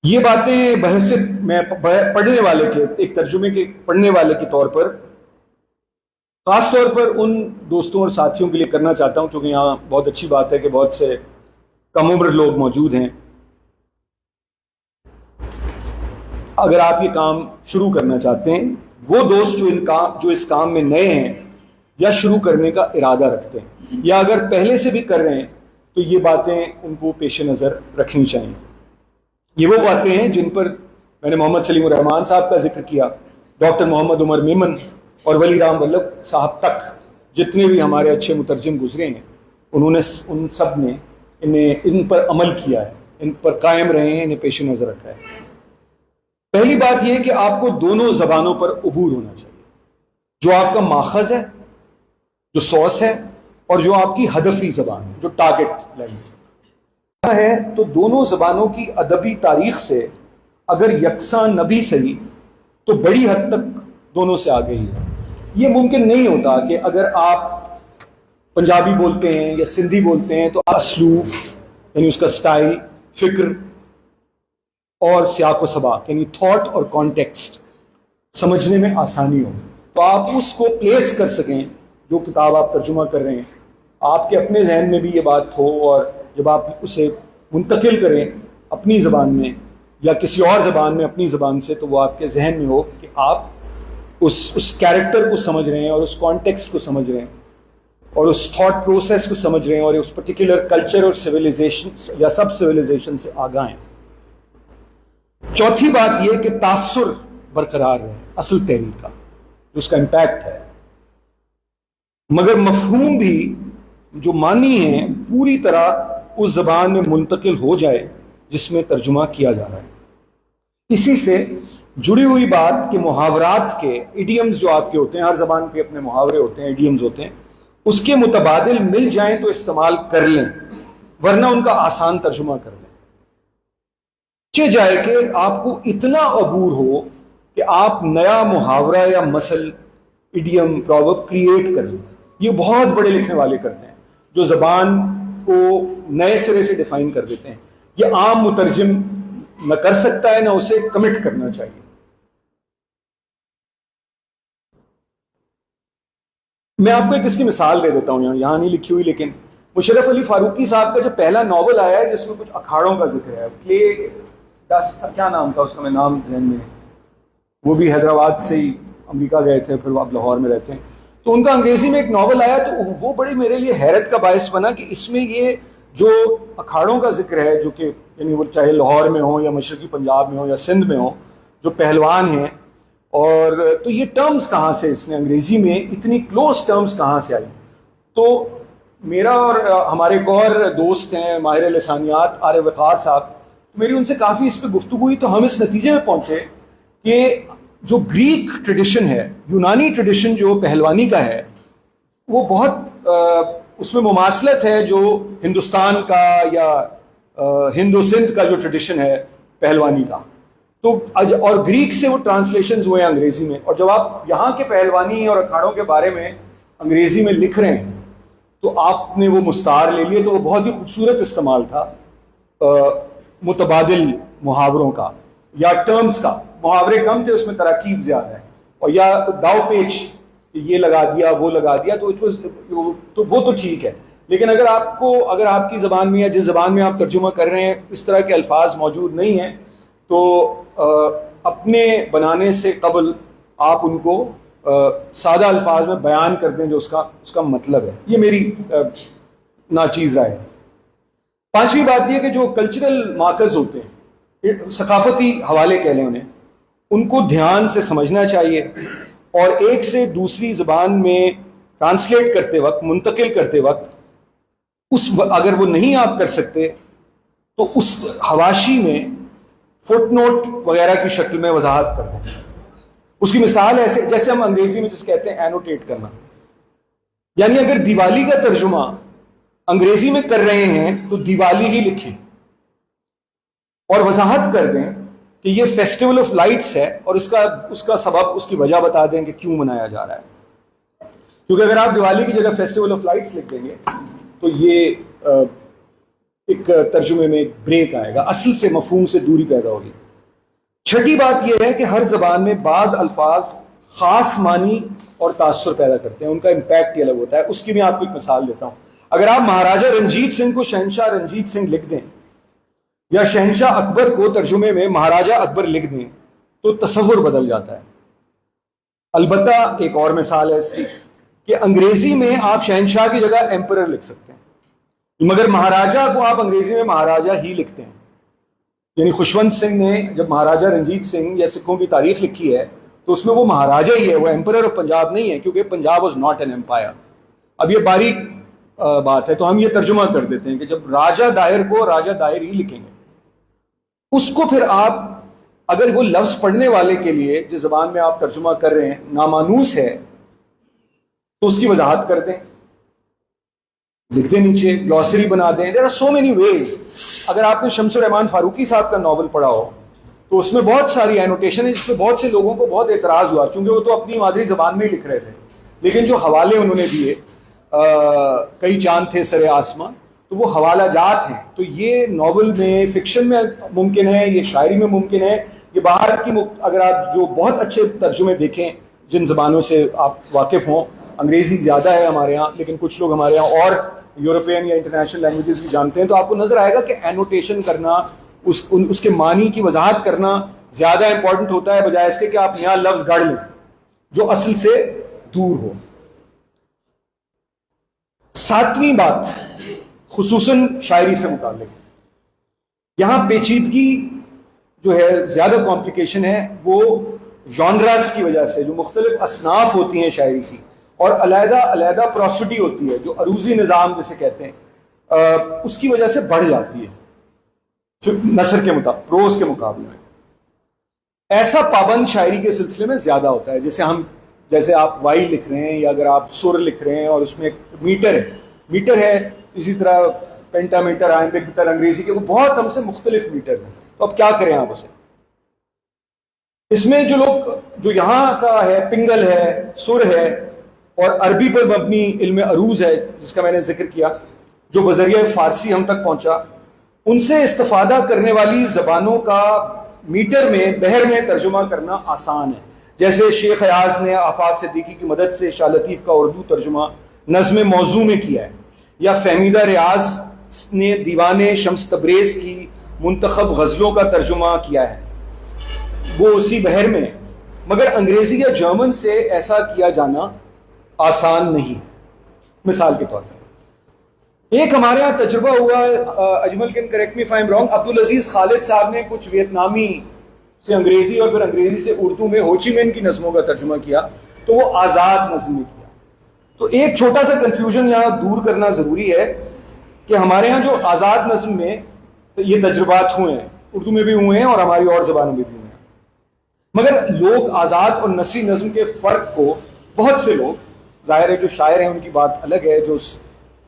یہ باتیں بحیثیت میں پڑھنے والے کے، ایک ترجمے کے پڑھنے والے کے طور پر، خاص طور پر ان دوستوں اور ساتھیوں کے لیے کرنا چاہتا ہوں، کیونکہ یہاں بہت اچھی بات ہے کہ بہت سے کم عمر لوگ موجود ہیں. اگر آپ یہ کام شروع کرنا چاہتے ہیں، وہ دوست جو اس کام میں نئے ہیں یا شروع کرنے کا ارادہ رکھتے ہیں، یا اگر پہلے سے بھی کر رہے ہیں، تو یہ باتیں ان کو پیش نظر رکھنی چاہیے. یہ وہ باتیں ہیں جن پر میں نے محمد سلیم الرحمان صاحب کا ذکر کیا، ڈاکٹر محمد عمر میمن اور ولی رام ولبھ صاحب تک جتنے بھی ہمارے اچھے مترجم گزرے ہیں، انہوں نے ان سب نے ان پر عمل کیا ہے، ان پر قائم رہے ہیں، انہیں پیش نظر رکھا ہے. پہلی بات یہ ہے کہ آپ کو دونوں زبانوں پر عبور ہونا چاہیے، جو آپ کا ماخذ ہے، جو سورس ہے، اور جو آپ کی ہدفی زبان ہے، جو ٹارگٹ لینگویج ہے. تو دونوں زبانوں کی ادبی تاریخ سے اگر یکساں نہ بھی صحیح تو بڑی حد تک دونوں سے آگے ہی ہے. یہ ممکن نہیں ہوتا کہ اگر آپ پنجابی بولتے ہیں یا سندھی بولتے ہیں تو اسلوب یعنی اس کا سٹائل، فکر اور سیاق و سباق یعنی تھاٹ اور کانٹیکسٹ سمجھنے میں آسانی ہو، تو آپ اس کو پلیس کر سکیں جو کتاب آپ ترجمہ کر رہے ہیں، آپ کے اپنے ذہن میں بھی یہ بات ہو، اور جب آپ اسے منتقل کریں اپنی زبان میں یا کسی اور زبان میں اپنی زبان سے، تو وہ آپ کے ذہن میں ہو کہ آپ اس کیریکٹر کو سمجھ رہے ہیں اور اس کانٹیکسٹ کو سمجھ رہے ہیں اور اس تھاٹ پروسیس کو سمجھ رہے ہیں اور اس پرٹیکولر کلچر اور سویلائزیشن یا سب سویلائزیشن سے آگاہ ہیں. چوتھی بات یہ کہ تاثر برقرار ہے اصل تحریر کا، جو اس کا امپیکٹ ہے، مگر مفہوم بھی جو معنی ہیں پوری طرح اس زبان میں منتقل ہو جائے جس میں ترجمہ کیا جا رہا ہے. اسی سے جڑی ہوئی بات کہ محاورات کے ایڈیمز جو آپ کے ہوتے ہیں، ہر زبان کے اپنے محاورے ہوتے ہیں، ایڈیمز ہوتے ہیں، اس کے متبادل مل جائیں تو استعمال کر لیں، ورنہ ان کا آسان ترجمہ کر لیں. چہ جائے کہ آپ کو اتنا عبور ہو کہ آپ نیا محاورہ یا مثل، ایڈیم، پروورب کریٹ کر لیں. یہ بہت بڑے لکھنے والے کرتے ہیں جو زبان کو نئے سرے سے ڈیفائن کر دیتے ہیں. یہ عام مترجم نہ کر سکتا ہے، نہ اسے کمٹ کرنا چاہیے. میں آپ کو ایک اس کی مثال دے دیتا ہوں، یہاں نہیں لکھی ہوئی، لیکن مشرف علی فاروقی صاحب کا جو پہلا ناول آیا ہے جس میں کچھ اکھاڑوں کا ذکر ہے، کیا نام تھا اس کا، میں نام ذہن میں، وہ بھی حیدرآباد سے ہی امریکہ گئے تھے، پھر وہ اب لاہور میں رہتے ہیں. تو ان کا انگریزی میں ایک ناول آیا، تو وہ بڑی میرے لیے حیرت کا باعث بنا کہ اس میں یہ جو اکھاڑوں کا ذکر ہے، جو کہ یعنی وہ چاہے لاہور میں ہوں یا مشرقی پنجاب میں ہوں یا سندھ میں ہوں، جو پہلوان ہیں، اور تو یہ ٹرمز کہاں سے اس نے انگریزی میں اتنی کلوز ٹرمز کہاں سے آئی. تو میرا اور ہمارے ایک اور دوست ہیں ماہر لسانیات عارف وقار صاحب، میری ان سے کافی اس پہ گفتگو ہوئی، تو ہم اس نتیجے میں پہنچے کہ جو گریک ٹریڈیشن ہے، یونانی ٹریڈیشن جو پہلوانی کا ہے، وہ بہت اس میں مماثلت ہے جو ہندوستان کا یا ہند و سندھ کا جو ٹریڈیشن ہے پہلوانی کا. تو اور گریک سے وہ ٹرانسلیشنز ہوئے ہیں انگریزی میں، اور جب آپ یہاں کے پہلوانی اور اکھاڑوں کے بارے میں انگریزی میں لکھ رہے ہیں تو تو آپ نے وہ مستعار لے لیے، تو وہ بہت ہی خوبصورت استعمال تھا متبادل محاوروں کا یا ٹرمز کا. محاورے کم تھے، اس میں تراکیب زیادہ ہے، اور یا داؤ پیچ یہ لگا دیا وہ لگا دیا، تو وہ تو ٹھیک ہے. لیکن اگر آپ کی زبان میں یا جس زبان میں آپ ترجمہ کر رہے ہیں اس طرح کے الفاظ موجود نہیں ہیں، تو اپنے بنانے سے قبل آپ ان کو سادہ الفاظ میں بیان کر دیں جو اس کا مطلب ہے. یہ میری ناچیز رائے ہے. پانچویں بات یہ کہ جو کلچرل مارکرز ہوتے ہیں، ثقافتی حوالے کہہ لیں انہیں، ان کو دھیان سے سمجھنا چاہیے، اور ایک سے دوسری زبان میں ٹرانسلیٹ کرتے وقت، منتقل کرتے وقت اگر وہ نہیں آپ کر سکتے تو اس حواشی میں فٹ نوٹ وغیرہ کی شکل میں وضاحت کر دیں. اس کی مثال ایسے جیسے ہم انگریزی میں جس کہتے ہیں اینوٹیٹ کرنا، یعنی اگر دیوالی کا ترجمہ انگریزی میں کر رہے ہیں تو دیوالی ہی لکھیں اور وضاحت کر دیں کہ یہ فیسٹیول آف لائٹس ہے، اور اس کا سبب، اس کی وجہ بتا دیں کہ کیوں منایا جا رہا ہے. کیونکہ اگر آپ دیوالی کی جگہ فیسٹیول آف لائٹس لکھ دیں گے تو یہ ایک ترجمے میں ایک بریک آئے گا، اصل سے مفہوم سے دوری پیدا ہوگی. چھٹی بات یہ ہے کہ ہر زبان میں بعض الفاظ خاص معنی اور تاثر پیدا کرتے ہیں، ان کا امپیکٹ ہی الگ ہوتا ہے. اس کی میں آپ کو ایک مثال دیتا ہوں. اگر آپ مہاراجہ رنجیت سنگھ کو شہنشاہ رنجیت سنگھ لکھ دیں، یا شہنشاہ اکبر کو ترجمے میں مہاراجہ اکبر لکھ دیں، تو تصور بدل جاتا ہے. البتہ ایک اور مثال ہے اس کی کہ انگریزی میں آپ شہنشاہ کی جگہ ایمپرر لکھ سکتے ہیں، مگر مہاراجہ کو آپ انگریزی میں مہاراجہ ہی لکھتے ہیں. یعنی خوشونت سنگھ نے جب مہاراجہ رنجیت سنگھ یا سکھوں کی تاریخ لکھی ہے تو اس میں وہ مہاراجہ ہی ہے، وہ ایمپرر آف پنجاب نہیں ہے، کیونکہ Punjab was not an empire. اب یہ باریک بات ہے، تو ہم یہ ترجمہ کر دیتے ہیں کہ جب راجہ دائر کو راجہ دائر ہی لکھیں گے. اس کو پھر آپ اگر وہ لفظ پڑھنے والے کے لیے جس زبان میں آپ ترجمہ کر رہے ہیں نامانوس ہے تو اس کی وضاحت کر دیں، لکھ دیں نیچے، گلوسری بنا دیں. There are so many ways. اگر آپ نے شمس الرحمان فاروقی صاحب کا ناول پڑھا ہو تو اس میں بہت ساری اینوٹیشن ہے، جس میں بہت سے لوگوں کو بہت اعتراض ہوا، چونکہ وہ تو اپنی مادری زبان میں ہی لکھ رہے تھے، لیکن جو حوالے انہوں نے دیے، کئی چاند تھے سر آسمان، تو وہ حوالہ جات ہیں. تو یہ ناول میں، فکشن میں ممکن ہے، یہ شاعری میں ممکن ہے، یہ باہر کی اگر آپ جو بہت اچھے ترجمے دیکھیں جن زبانوں سے آپ واقف ہوں، انگریزی زیادہ ہے ہمارے ہاں، لیکن کچھ لوگ ہمارے ہاں اور یورپین یا انٹرنیشنل لینگویجز بھی جانتے ہیں، تو آپ کو نظر آئے گا کہ اینوٹیشن کرنا، اس کے معنی کی وضاحت کرنا زیادہ امپورٹنٹ ہوتا ہے بجائے اس کے کہ آپ نیا لفظ گاڑ لیں جو اصل سے دور ہو. ساتویں بات خصوصاً شاعری سے متعلق، یہاں پیچیدگی جو ہے، زیادہ کمپلیکیشن ہے، وہ جانراز کی وجہ سے، جو مختلف اصناف ہوتی ہیں شاعری کی، اور علیحدہ علیحدہ پروسڈی ہوتی ہے جو عروضی نظام جسے کہتے ہیں، اس کی وجہ سے بڑھ جاتی ہے نثر کے مطابق، پروز کے مقابلے میں. ایسا پابند شاعری کے سلسلے میں زیادہ ہوتا ہے. جیسے آپ وائی لکھ رہے ہیں، یا اگر آپ سر لکھ رہے ہیں اور اس میں ایک میٹر ہے، اسی طرح پینٹا میٹر، آئمبک میٹر انگریزی کے، وہ بہت ہم سے مختلف میٹرز ہیں. تو اب کیا کریں آپ اسے؟ اس میں جو یہاں کا ہے، پنگل ہے، سر ہے، اور عربی پر مبنی علم عروض ہے جس کا میں نے ذکر کیا، جو بذریعہ فارسی ہم تک پہنچا، ان سے استفادہ کرنے والی زبانوں کا میٹر میں، بحر میں ترجمہ کرنا آسان ہے. جیسے شیخ ایاز نے آفاق صدیقی کی مدد سے شاہ لطیف کا اردو ترجمہ نظم موضوع میں کیا ہے، یا فہمیدہ ریاض نے دیوان شمس تبریز کی منتخب غزلوں کا ترجمہ کیا ہے، وہ اسی بحر میں. مگر انگریزی یا جرمن سے ایسا کیا جانا آسان نہیں. مثال کے طور پر ایک ہمارے ہاں تجربہ ہوا، Ajmal can correct me if I am wrong, Abdulaziz Khalid صاحب نے کچھ ویتنامی سے انگریزی اور پھر انگریزی سے اردو میں ہوچی مین کی نظموں کا ترجمہ کیا، تو وہ آزاد نظم میں کیا. تو ایک چھوٹا سا کنفیوژن یہاں دور کرنا ضروری ہے کہ ہمارے ہاں جو آزاد نظم میں یہ تجربات ہوئے ہیں، اردو میں بھی ہوئے ہیں اور ہماری اور زبانوں میں بھی ہوئے ہیں، مگر لوگ آزاد اور نثری نظم کے فرق کو، بہت سے لوگ، ظاہر ہے جو شاعر ہیں ان کی بات الگ ہے، جو اس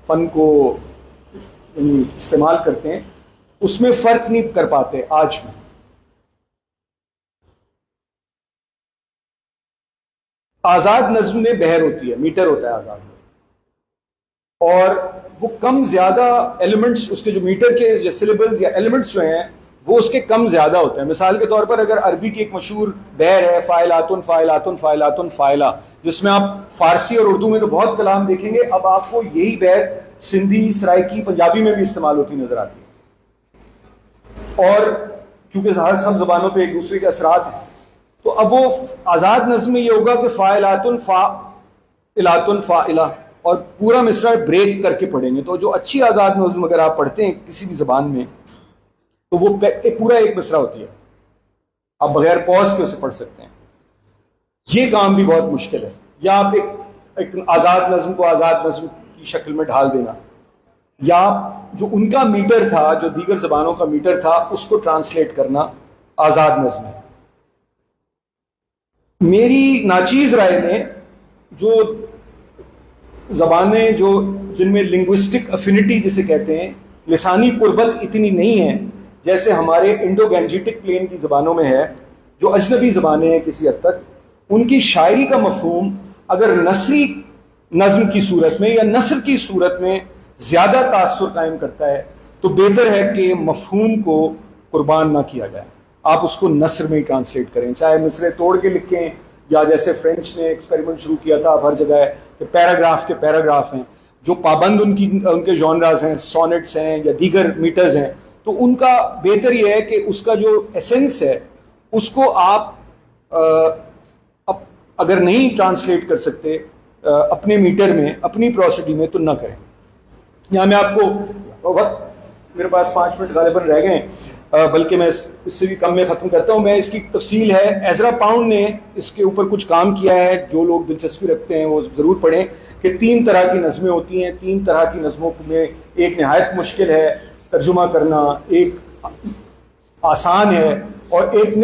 فن کو استعمال کرتے ہیں، اس میں فرق نہیں کر پاتے آج بھی. آزاد نظم میں بحر ہوتی ہے، میٹر ہوتا ہے آزاد نظم، اور وہ کم زیادہ ایلیمنٹس اس کے جو میٹر کے سلیبلز یا ایلیمنٹس جو ہیں وہ اس کے کم زیادہ ہوتے ہیں. مثال کے طور پر اگر عربی کی ایک مشہور بحر ہے فاعلاتن فاعلاتن فاعلاتن فاعلہ، جس میں آپ فارسی اور اردو میں تو بہت کلام دیکھیں گے، اب آپ کو یہی بحر سندھی، سرائکی، پنجابی میں بھی استعمال ہوتی نظر آتی ہے. اور کیونکہ ہر سب زبانوں پہ ایک دوسرے کے اثرات ہیں، تو اب وہ آزاد نظم میں یہ ہوگا کہ فاعلاتن فاعلاتن فاعلہ، اور پورا مصرع بریک کر کے پڑھیں گے. تو جو اچھی آزاد نظم اگر آپ پڑھتے ہیں کسی بھی زبان میں تو وہ پورا ایک مصرع ہوتی ہے، آپ بغیر پوز کے اسے پڑھ سکتے ہیں. یہ کام بھی بہت مشکل ہے. یا آپ ایک آزاد نظم کو آزاد نظم کی شکل میں ڈھال دینا، یا جو ان کا میٹر تھا، جو دیگر زبانوں کا میٹر تھا، اس کو ٹرانسلیٹ کرنا آزاد نظم ہے. میری ناچیز رائے میں جو زبانیں جن میں لنگوسٹک افینٹی جسے کہتے ہیں، لسانی قربت اتنی نہیں ہے جیسے ہمارے انڈو گینجیٹک پلین کی زبانوں میں ہے، جو اجنبی زبانیں ہیں کسی حد تک، ان کی شاعری کا مفہوم اگر نثری نظم کی صورت میں یا نثر کی صورت میں زیادہ تاثر قائم کرتا ہے تو بہتر ہے کہ مفہوم کو قربان نہ کیا جائے، آپ اس کو نثر میں ہی ٹرانسلیٹ کریں، چاہے مصرے توڑ کے لکھیں، یا جیسے فرینچ نے ایکسپیریمنٹ شروع کیا تھا اب ہر جگہ ہے کہ پیراگراف کے پیراگراف ہیں، جو پابند ان کے جانراز ہیں، سونٹس ہیں یا دیگر میٹرز ہیں، تو ان کا بہتر یہ ہے کہ اس کا جو ایسنس ہے اس کو آپ اگر نہیں ٹرانسلیٹ کر سکتے اپنے میٹر میں، اپنی پروسیڈی میں، تو نہ کریں. یہاں میں آپ کو وقت میرے پاس 5 منٹ غالباً رہ گئے ہیں، بلکہ میں اس سے بھی کم میں ختم کرتا ہوں. میں اس کی تفصیل ہے، ایزرا پاؤنڈ نے اس کے اوپر کچھ کام کیا ہے، جو لوگ دلچسپی رکھتے ہیں وہ ضرور پڑھیں، کہ 3 طرح کی نظمیں ہوتی ہیں. 3 طرح کی نظموں میں ایک نہایت مشکل ہے ترجمہ کرنا، ایک آسان ہے، اور ایک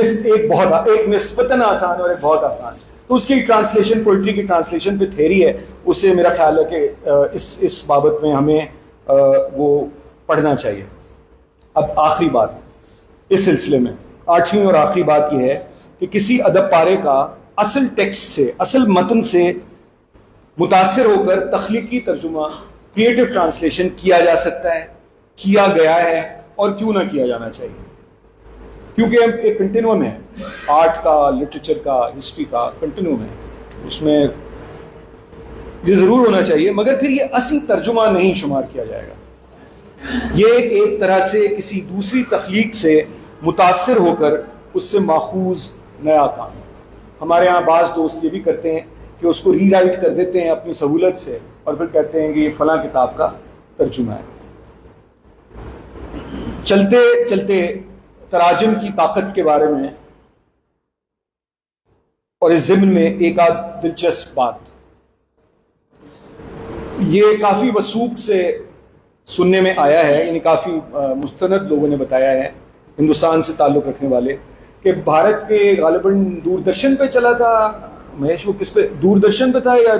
نسبتاً آسان اور ایک بہت آسان. تو اس کی ٹرانسلیشن، پوئٹری کی ٹرانسلیشن پہ تھیری ہے، اسے میرا خیال ہے کہ اس بابت میں ہمیں وہ پڑھنا چاہیے. اب آخری بات اس سلسلے میں، 8ویں اور آخری بات یہ ہے کہ کسی ادب پارے کا اصل ٹیکسٹ سے، اصل متن سے متاثر ہو کر تخلیقی ترجمہ، کریٹو ٹرانسلیشن کیا جا سکتا ہے، کیا گیا ہے، اور کیوں نہ کیا جانا چاہیے. کیونکہ ایک کنٹینیوم ہے، آرٹ کا، لٹریچر کا، ہسٹری کا کنٹینیوم ہے، اس میں یہ ضرور ہونا چاہیے، مگر پھر یہ اصل ترجمہ نہیں شمار کیا جائے گا. یہ ایک طرح سے کسی دوسری تخلیق سے متاثر ہو کر اس سے ماخوذ نیا کام ہے. ہمارے ہاں بعض دوست یہ بھی کرتے ہیں کہ اس کو ری رائٹ کر دیتے ہیں اپنی سہولت سے، اور پھر کہتے ہیں کہ یہ فلاں کتاب کا ترجمہ ہے. چلتے چلتے تراجم کی طاقت کے بارے میں اور اس ضمن میں ایک آدھ دلچسپ بات، یہ کافی وثوق سے سننے میں آیا ہے، یعنی کافی مستند لوگوں نے بتایا ہے ہندوستان سے تعلق رکھنے والے، کہ بھارت کے غالباً دوردرشن پہ چلا تھا، مہیش وہ کس پہ، دوردرشن پہ تھا یا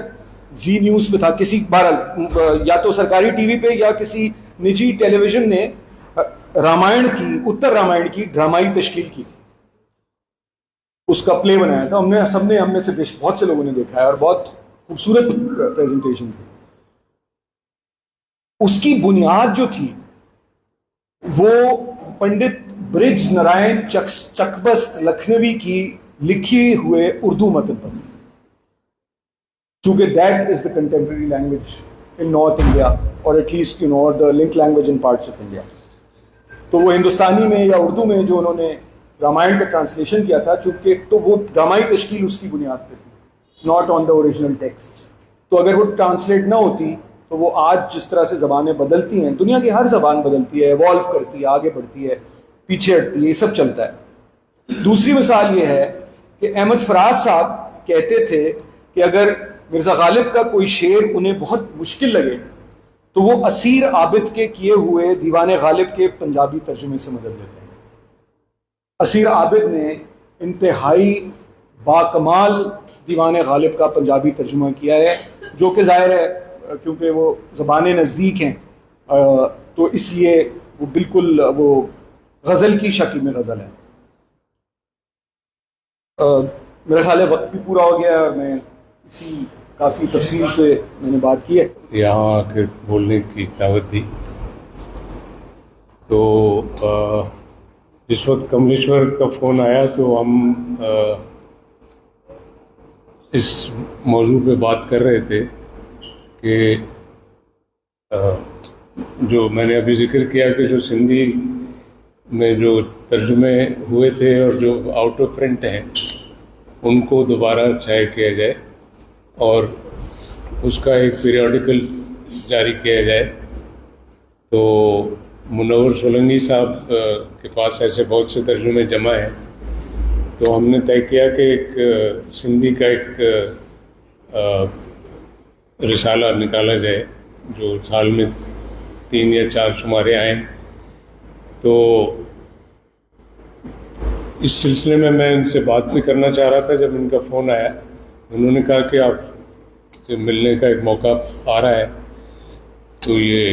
زی نیوز پہ تھا، کسی بہرحال یا تو سرکاری ٹی وی پہ یا کسی نجی ٹیلی ویژن نے رامائن کی، اتر رامائن کی ڈرامائی تشکیل کی تھی، اس کا پلے بنایا تھا. ہم میں سے بہت سے لوگوں نے دیکھا ہے، اور بہت خوبصورت پریزنٹیشن تھی. اس کی بنیاد جو تھی وہ پنڈت برج نارائن چکبست لکھنوی کی لکھی ہوئے اردو متن پر، چونکہ that is the contemporary language in north India, اور at least the link language in parts of India. تو وہ ہندوستانی میں یا اردو میں جو انہوں نے رامائن کا ٹرانسلیشن کیا تھا، چونکہ تو وہ ڈرامائی تشکیل اس کی بنیاد پہ تھی، not on the original text. تو اگر وہ ٹرانسلیٹ نہ ہوتی تو وہ آج جس طرح سے زبانیں بدلتی ہیں، دنیا کی ہر زبان بدلتی ہے، ایوالو کرتی ہے، آگے بڑھتی ہے، پیچھے ہٹتی ہے، یہ سب چلتا ہے. دوسری مثال یہ ہے کہ احمد فراز صاحب کہتے تھے کہ اگر مرزا غالب کا کوئی شعر انہیں بہت مشکل لگے تو وہ اسیر عابد کے کیے ہوئے دیوان غالب کے پنجابی ترجمے سے مدد لیتے ہیں. اسیر عابد نے انتہائی باکمال دیوان غالب کا پنجابی ترجمہ کیا ہے، جو کہ ظاہر ہے کیونکہ وہ زبانیں نزدیک ہیں تو اس لیے وہ بالکل وہ غزل کی شکل میں غزل ہے. میرا خیال ہے وقت بھی پورا ہو گیا ہے، اور میں اسی काफ़ी तफसील से मैंने बात की है। यहाँ आकर बोलने की दावत दी। तो जिस वक्त कमलेश्वर का फ़ोन आया तो हम इस मौजू पे बात कर रहे थे कि जो मैंने अभी जिक्र किया कि जो सिंधी में जो तर्जुमे हुए थे और जो आउट ऑफ प्रिंट हैं उनको दोबारा शाये किया जाए और उसका एक पीरियोडिकल जारी किया जाए। तो मुनव्वर सोलंकी साहब के पास ऐसे बहुत से तर्जुमे जमा हैं, तो हमने तय किया कि एक सिंधी का एक रिसाला निकाला जाए जो साल में 3 या 4 शुमारे आएँ। तो इस सिलसिले में मैं इनसे बात भी करना चाह रहा था जब इनका फ़ोन आया। उन्होंने कहा कि आपसे मिलने का एक मौका आ रहा है। तो ये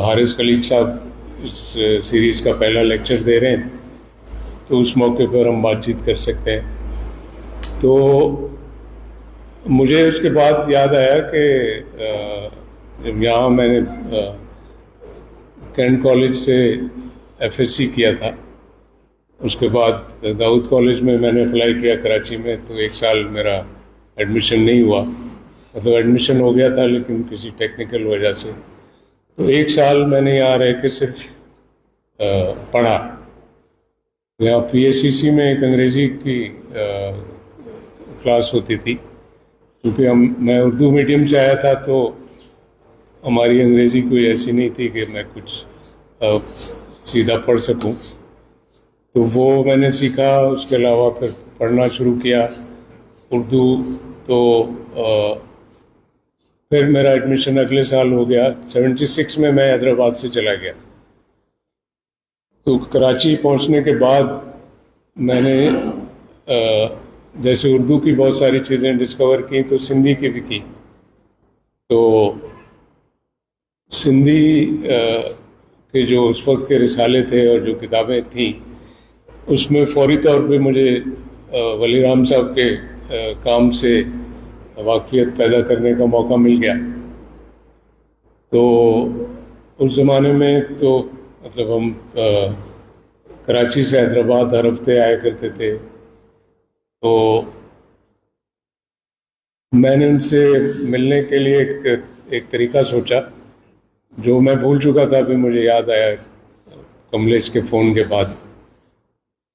हारिस खलीक साहब इस सीरीज़ का पहला लेक्चर दे रहे हैं, तो उस मौके पर हम बातचीत कर सकते हैं। तो मुझे उसके बाद याद आया कि जब यहाँ मैंने कैंट कॉलेज से FSC किया था, उसके बाद दाऊद कॉलेज में मैंने अप्लाई किया कराची में, तो 1 साल मेरा एडमिशन नहीं हुआ, मतलब एडमिशन हो गया था लेकिन किसी टेक्निकल वजह से। तो 1 साल मैंने यहाँ रह के सिर्फ पढ़ा। यहाँ PACC में एक अंग्रेज़ी की क्लास होती थी, क्योंकि मैं उर्दू मीडियम से आया था तो हमारी अंग्रेज़ी कोई ऐसी नहीं थी कि मैं कुछ सीधा पढ़ सकूं। तो वो मैंने सीखा। उसके अलावा फिर पढ़ना शुरू किया उर्दू। तो फिर मेरा एडमिशन अगले साल हो गया। 76 में मैं हैदराबाद से चला गया। तो कराची पहुंचने के बाद मैंने जैसे उर्दू की बहुत सारी चीज़ें डिस्कवर की, तो सिंधी की भी की। तो सिंधी के जो उस वक्त के रिसाले थे और जो किताबें थीं, उसमें फौरी तौर पे मुझे वली राम साहब के काम से वाकफियत पैदा करने का मौका मिल गया। तो उस ज़माने में तो मतलब हम कराची से हैदराबाद हर हफ्ते आया करते थे। तो मैंने उनसे मिलने के लिए एक तरीका सोचा जो मैं भूल चुका था, फिर मुझे याद आया कमलेश के फ़ोन के बाद,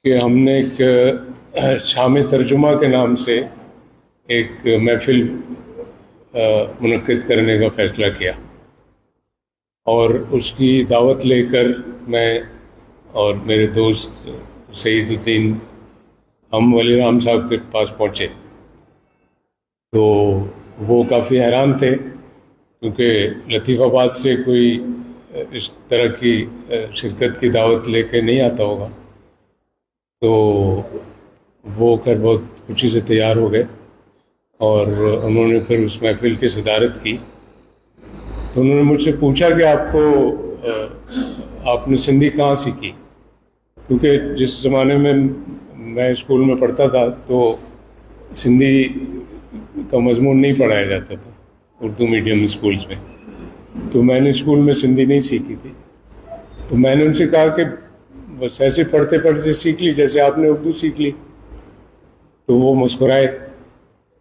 कि हमने एक शाम तर्जुमा के नाम से एक महफिल मुनक्किद करने का फ़ैसला किया। और उसकी दावत लेकर मैं और मेरे दोस्त सईदुद्दीन हम वली राम साहब के पास पहुँचे। तो वो काफ़ी हैरान थे, क्योंकि लतीफ़ाबाद से कोई इस तरह की शिरकत की दावत लेके नहीं आता होगा। तो वो कर बहुत खुशी से तैयार हो गए और उन्होंने फिर उस महफिल की सदारत की। तो उन्होंने मुझसे पूछा कि आपने सिंधी कहाँ सीखी, क्योंकि जिस ज़माने में मैं स्कूल में पढ़ता था तो सिंधी का मजमून नहीं पढ़ाया जाता था उर्दू मीडियम स्कूल्स में। तो मैंने स्कूल में सिंधी नहीं सीखी थी। तो मैंने उनसे कहा कि बस ऐसे पढ़ते पढ़ते सीख ली जैसे आपने उर्दू सीख ली। तो वो मुस्कुराए,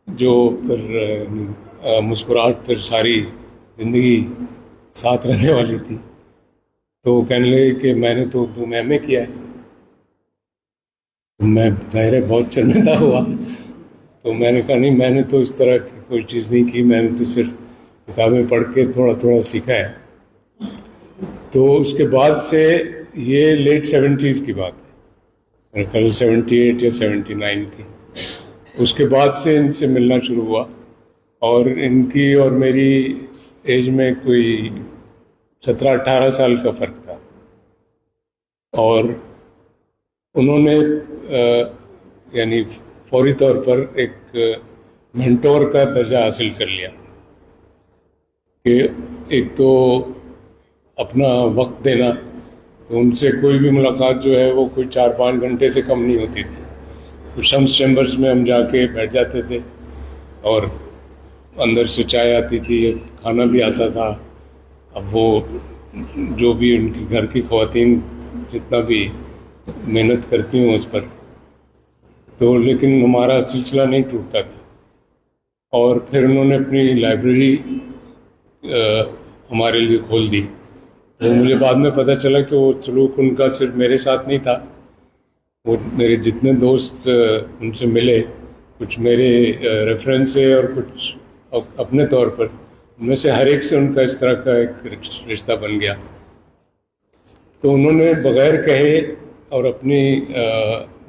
जो फिर मुस्कुराहट फिर सारी ज़िंदगी साथ रहने वाली थी। तो वो कहने लगे कि मैंने तो उर्दू में MA किया है। तो मैं ज़ाहिर है बहुत शर्मिंदा हुआ। तो मैंने कहा नहीं, मैंने तो इस तरह की कोई चीज़ नहीं की, मैंने तो सिर्फ किताबें पढ़ के थोड़ा थोड़ा सीखा है। तो उसके बाद से ये लेट 70s की बात है, मेरे ख्याल 78 या 79 की। उसके बाद से इनसे मिलना शुरू हुआ और इनकी और मेरी एज में कोई 17-18 साल का फ़र्क था। और उन्होंने यानी फौरी तौर पर एक मेंटोर का दर्जा हासिल कर लिया कि एक तो अपना वक्त देना। तो उनसे कोई भी मुलाकात जो है वो कोई 4-5 घंटे से कम नहीं होती थी। तो शम्स चैम्बर्स में हम जाके बैठ जाते थे और अंदर से चाय आती थी, खाना भी आता था। अब वो जो भी उनकी घर की ख़वातीन जितना भी मेहनत करती हूँ उस पर, तो लेकिन हमारा सिलसिला नहीं टूटता था। और फिर उन्होंने अपनी लाइब्रेरी हमारे लिए खोल दी। तो मुझे बाद में पता चला कि वो सलूक उनका सिर्फ मेरे साथ नहीं था, वो मेरे जितने दोस्त उनसे मिले, कुछ मेरे रेफरेंस से और कुछ अपने तौर पर, उनमें से हर एक से उनका इस तरह का एक रिश्ता बन गया। तो उन्होंने बग़ैर कहे और अपनी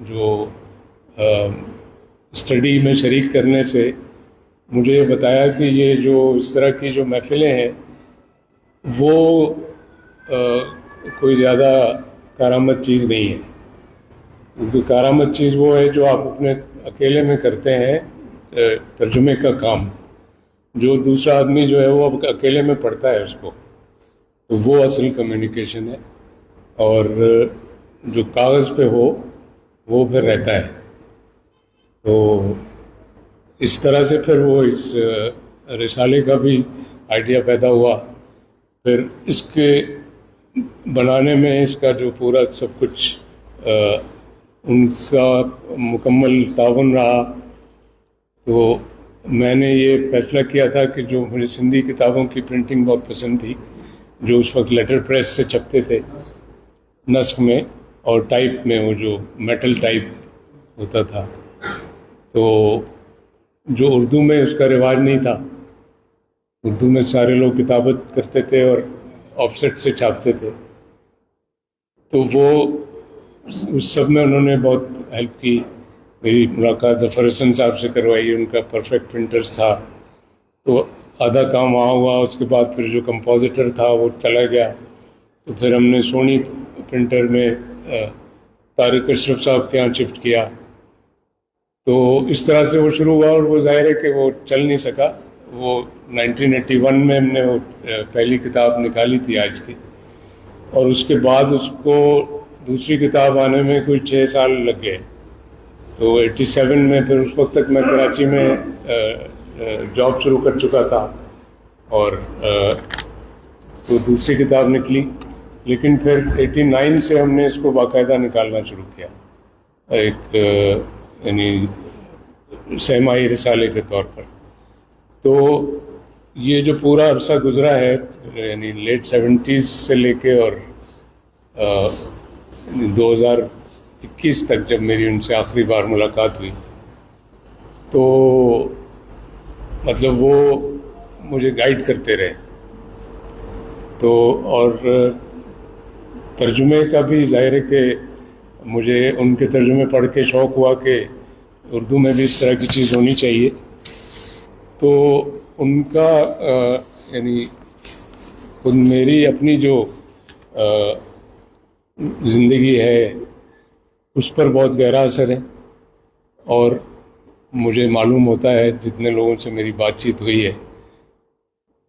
जो स्टडी में शरीक करने से मुझे ये बताया कि ये जो इस तरह की जो महफ़िलें हैं वो कोई ज़्यादा कारामद चीज़ नहीं है, क्योंकि कारामद चीज़ वो है जो आप अपने अकेले में करते हैं, तर्जुमे का काम, जो दूसरा आदमी जो है वो अब अकेले में पढ़ता है उसको, तो वो असल कम्युनिकेशन है। और जो कागज़ पे हो वो फिर रहता है। तो इस तरह से फिर वो इस रिसाले का भी आइडिया पैदा हुआ। फिर इसके बनाने में इसका जो पूरा सब कुछ उनका मुकम्मल ताउन रहा। तो मैंने ये फैसला किया था कि जो मुझे सिंधी किताबों की प्रिंटिंग बहुत पसंद थी, जो उस वक्त लेटर प्रेस से छपते थे नस्ख में और टाइप में, वो जो मेटल टाइप होता था, तो जो उर्दू में उसका रिवाज नहीं था। उर्दू में सारे लोग किताबत करते थे और ऑफसेट से छापते थे, तो वो उस सब में उन्होंने बहुत हेल्प की। मेरी मुलाकात ज़फ़र हसन साहब से करवाई, उनका परफेक्ट प्रिंटर्स था, तो आधा काम वहाँ हुआ। उसके बाद फिर जो कंपोजिटर था वो चला गया, तो फिर हमने सोनी प्रिंटर में तारिक अशरफ साहब के यहाँ शिफ्ट किया। तो इस तरह से वो शुरू हुआ और वो ज़ाहिर है कि वो चल नहीं सका। वो 1981 में हमने वो पहली किताब निकाली थी आज की, और उसके बाद उसको दूसरी किताब आने में कोई 6 साल लग गए। तो 87 में फिर उस वक्त तक मैं कराची में जॉब शुरू कर चुका था, और तो दूसरी किताब निकली। लेकिन फिर 89 से हमने इसको बाकायदा निकालना शुरू किया, एक यानी सहमाही रिसाले के तौर पर। तो ये जो पूरा अरसा गुजरा है, यानी लेट 70s से लेके और 2021 तक, जब मेरी उनसे आखिरी बार मुलाकात हुई, तो मतलब वो मुझे गाइड करते रहे। तो और तर्जुमे का भी ज़ाहिर है कि मुझे उनके तर्जुमे पढ़ के शौक़ हुआ कि उर्दू में भी इस तरह की चीज़ होनी चाहिए। तो उनका यानी खुद मेरी अपनी जो ज़िंदगी है उस पर बहुत गहरा असर है, और मुझे मालूम होता है जितने लोगों से मेरी बातचीत हुई है,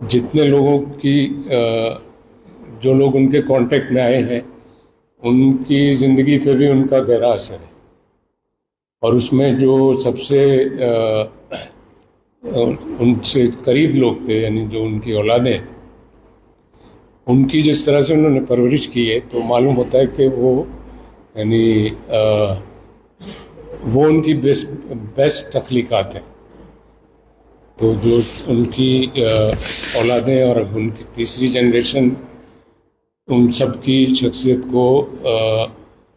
जितने लोगों की जो लोग उनके कांटेक्ट में आए हैं, उनकी ज़िंदगी पे भी उनका गहरा असर है। और उसमें जो सबसे उनसे करीब लोग थे, यानी जो उनकी औलादें, उनकी जिस तरह से उन्होंने परवरिश की है, तो मालूम होता है कि वो यानी वो उनकी बेस्ट तख्लीक़ात हैं। तो जो उनकी औलादें और अब उनकी तीसरी जनरेशन, उन सब की शख्सियत को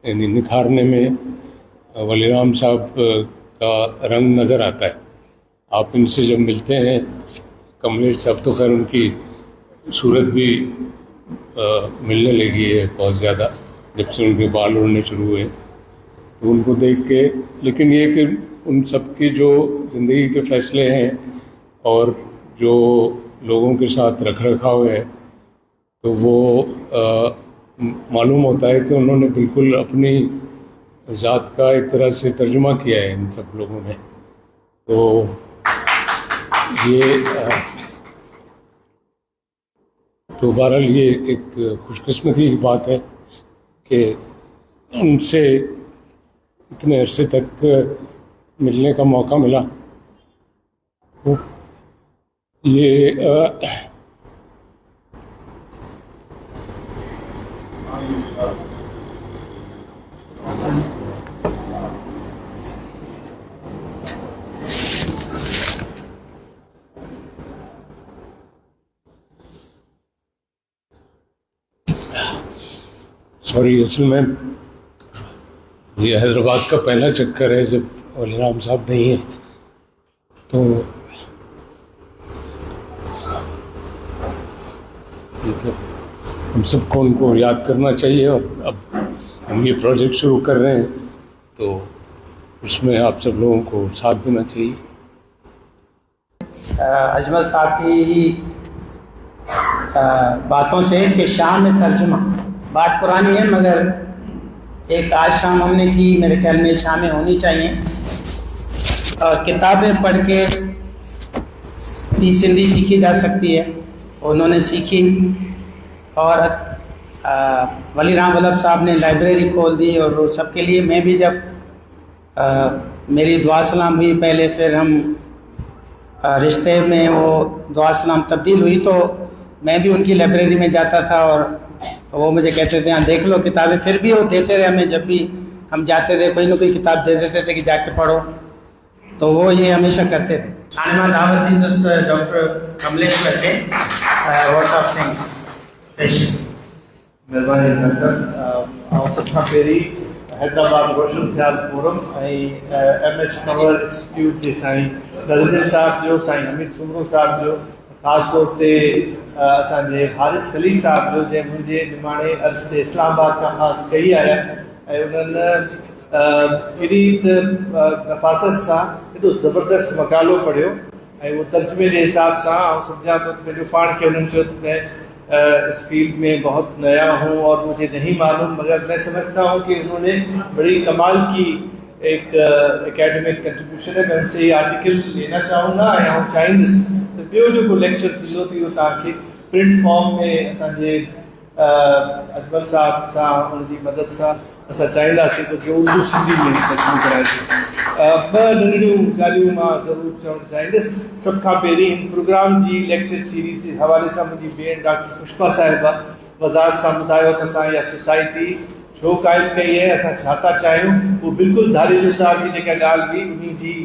यानी निखारने में वलीराम साहब का रंग नज़र आता है। आप इनसे जब मिलते हैं, कमलेश साहब तो खैर उनकी सूरत भी मिलने लगी है बहुत ज़्यादा जब से उनके बाल उड़ने शुरू हुए, तो उनको देख के, लेकिन ये कि उन सब की जो ज़िंदगी के फ़ैसले हैं और जो लोगों के साथ रख रखाव है, तो वो मालूम होता है कि उन्होंने बिल्कुल अपनी ज़ात का एक तरह से तर्जुमा किया है इन सब लोगों ने। तो ये तो बहरहाल ये एक खुशकिस्मती की बात है कि उनसे इतने अरसे तक मिलने का मौका मिला। तो یہ سوری، اصل میں یہ حیدرآباد کا پہلا چکر ہے جب ولی رام صاحب نہیں ہیں، تو ہم سب کو ان کو یاد کرنا چاہیے، اور اب ہم یہ پروجیکٹ شروع کر رہے ہیں تو اس میں آپ سب لوگوں کو ساتھ دینا چاہیے۔ اجمل صاحب کی باتوں سے کہ شام میں ترجمہ، بات پرانی ہے مگر ایک آج شام ہم نے کی، میرے خیال میں شامیں ہونی چاہیے۔ کتابیں پڑھ کے بھی سندھی سیکھی جا سکتی ہے، انہوں نے سیکھی، اور ولی رام ولبھ صاحب نے لائبریری کھول دی، اور وہ سب کے لیے میں بھی جب میری دعا سلام ہوئی پہلے، پھر ہم رشتے میں وہ دعا سلام تبدیل ہوئی، تو میں بھی ان کی لائبریری میں جاتا تھا، اور وہ مجھے کہتے تھے ہاں دیکھ لو کتابیں، پھر بھی وہ دیتے رہے ہمیں، جب بھی ہم جاتے تھے کوئی نہ کوئی کتاب دے دیتے تھے کہ جا کے پڑھو، تو وہ یہ ہمیشہ کرتے تھے۔ خانمہ دعوت دی دوست ڈاکٹر کملیشور تھے، واٹ آف تھنگس مہربانی سر، سب کا پہری حیدرآباد روشن خیال forum M H power institute کے سائیں نریندر صاحب جو، سائیں حمید سمرو صاحب جو، خاص طور پہ اسانے حارث خلیل صاحب جو، جے مجھے نمانے عرض سے اسلام آباد کا خاص کئی آیا، انہوں نے ایڈی نفاست سے ایڈو زبردست مقالو پڑھو، وہ ترجمے کے حساب سے سمجھا تو میرے پان کے انہوں نے میں اس فیلڈ میں بہت نیا ہوں اور مجھے نہیں معلوم، مگر میں سمجھتا ہوں کہ انہوں نے بڑی کمال کی ایک اکیڈمک کنٹریبیوشن ہے۔ میں ان سے یہ آرٹیکل لینا چاہوں گا، ہوں چاہیندس تو بیو جو لیکچر تھیندو تو تاکہ پرنٹ فارم میں اسانے اجمل صاحب سے ان کی مدد سے اصا چاہینداسیں تو کہ اردو سندھی میں ترجمو کرائے۔ ب ننढियूं ॻाल्हियूं मां ज़रूरु चवणु चाहींदुसि۔ सभ खां पहिरीं हिन प्रोग्राम जी लेक्चर सीरीज़ जे हवाले सां मुंहिंजी भेण डॉक्टर पुष्पा साहिबा वज़ाहत सां ॿुधायो त असां इहा सोसाइटी छो क़ाइमु कई आहे, असां छा था चाहियूं, उहो बिल्कुलु धारेजो साहिब जी जेका ॻाल्हि हुई उन जी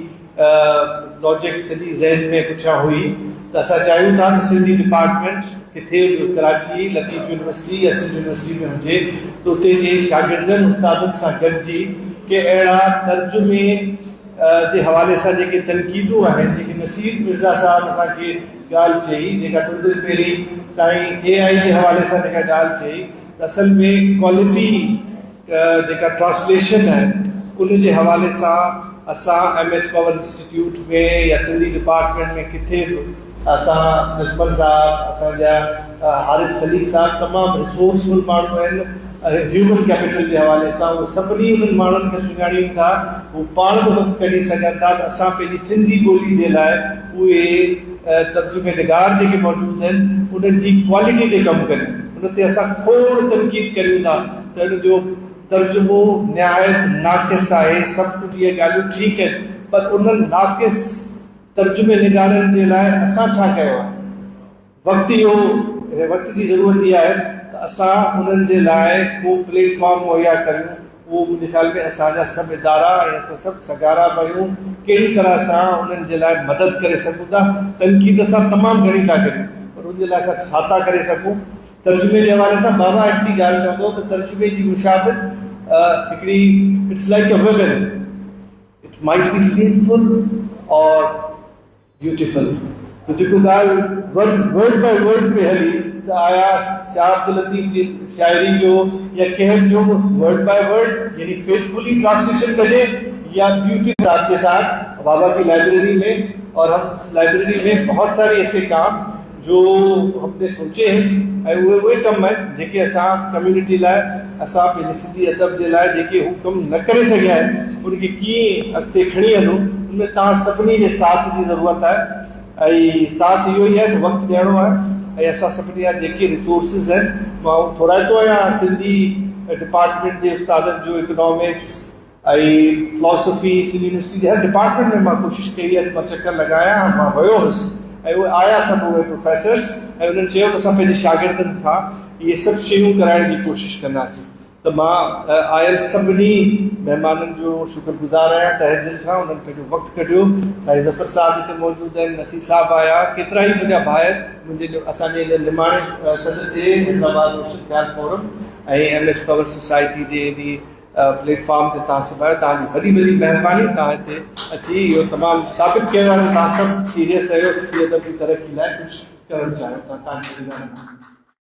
लॉजिक सॼी ज़हन में पुछा हुई त असां चाहियूं था त सिंधी डिपार्टमेंट किथे बि कराची, लतीफ़ यूनिवर्सिटी या सिंध यूनिवर्सिटी में हुजे त उते जे शागिर्दनि उस्तादनि सां गॾिजी के अहिड़ा तर्जुमे जे हवाले सां जेके तनक़ीदूं आहिनि, जेके नसीर मिर्ज़ा साहब असांखे ॻाल्हि चई, जेका थोरी देरि पहिरीं साईं AI जे हवाले सां जेका ॻाल्हि चई, असल में क्वालिटी जेका ट्रांसलेशन आहे उन जे हवाले सां असां MH पावर इंस्टीट्यूट में या सिंधी डिपार्टमेंट में किथे बि असां अजमल साहब, असांजा हारिस खलील साहब तमामु रिसोर्सफुल माण्हू आहिनि। ह्यूमन कैपिटल के हवाले से वो सभी उन मानन के सुञाणीनि था, वो पाण बि वक़्तु कढी सघनि था त असां पंहिंजी सिंधी ॿोली जे लाइ उहे तर्जुमेनिगार जेके मौजूदु आहिनि उन्हनि जी क्वालिटी ते कमु कनि, उन ते असां खोड़ तनक़ीद करियूं था त उन जो तर्जुमो निहायत नाक़िस आहे। सभु कुझु इहे ॻाल्हियूं ठीकु आहिनि, पर उन्हनि नाक़िस तर्जुमेनिगारनि जे लाइ असां छा कयो आहे? वक़्त जी ज़रूरत इहा आहे असां उन्हनि जे लाइ को प्लेटफॉर्म मुहैया करियूं। उहो मुंहिंजे ख़्याल में असांजा सभु इदारा ऐं असां सभु सगारा भयूं कहिड़ी तरह सां उन्हनि जे लाइ मदद करे सघूं था। तनक़ीद असां तमामु घणी था करियूं, पर उन जे लाइ असां छा था करे सघूं? तर्जुमे जे हवाले सां बाबा हिकिड़ी ॻाल्हि चवंदो त तर्जुमे जी मुशाबित हिकिड़ी it's like a weapon, it might be faithful और ब्यूटीफुल। तो जेको ॻाल्हि वर्ड बाय वर्ड पे हली त आया शाह अब्दुल लतीफ़ जी शायरी जो या कंहिं जो वर्ड बाय वर्ड यानी फेथफुली ट्रांसलेशन कजे या ब्यूटी के साथ बाबा की लाइब्रेरी में, और हम उस लाइब्रेरी में बहुत सारे ऐसे काम जो हमने सोचे हैं ऐं उहे कम आहिनि जेके असां कम्यूनिटी लाइ, असां पंहिंजे सिंधी अदब जे लाइ जेके हू कम न करे सघिया आहिनि उनखे कीअं अॻिते खणी हलूं, उनमें तव्हां सभिनी जे साथ जी ज़रूरत आहे। ऐं साथ इहो ई आहे त वक़्तु ॾियणो आहे ऐं असां सभिनी जा जेके रिसोर्सिस आहिनि मां थोराईंदो आहियां सिंधी डिपार्टमेंट जे उस्तादनि जो, इकोनॉमिक्स ऐं फिलॉसफी सिंधी यूनिवर्सिटी जे हर डिपार्टमेंट में मां कोशिशि कई आहे, मां चकर लॻाया, मां वियो हुउसि ऐं उहे आया सभु उहे प्रोफेसर्स ऐं उन्हनि चयो त असां पंहिंजे शागिर्दनि खां इहे सभु शयूं कराइण जी कोशिशि कंदासीं। त मां आयल सभिनी महिमाननि जो शुक्रगुज़ार आहियां तहे दिलि खां। उन्हनि पंहिंजो वक़्तु कढियो। साईं ज़फ़र साहिब हिते मौजूदु आहिनि, नसीर साहिबु आया, केतिरा ई मुंहिंजा भाइर मुंहिंजे असांजे हिन निमाणे सदर ते हैदराबाद रोशन ख़्याल फोरम ऐं MS पवर सोसाइटी जे हेॾी प्लेटफॉर्म ते तव्हां सभु आहियो। तव्हांजी वॾी वॾी महिरबानी। तव्हां हिते अची इहो तमामु साबित कयो आहे त तव्हां सभु सीरियस आहियो, सिंधी अदब जी तरक़ी लाइ कुझु करणु चाहियो था। तव्हांजी महिरबानी।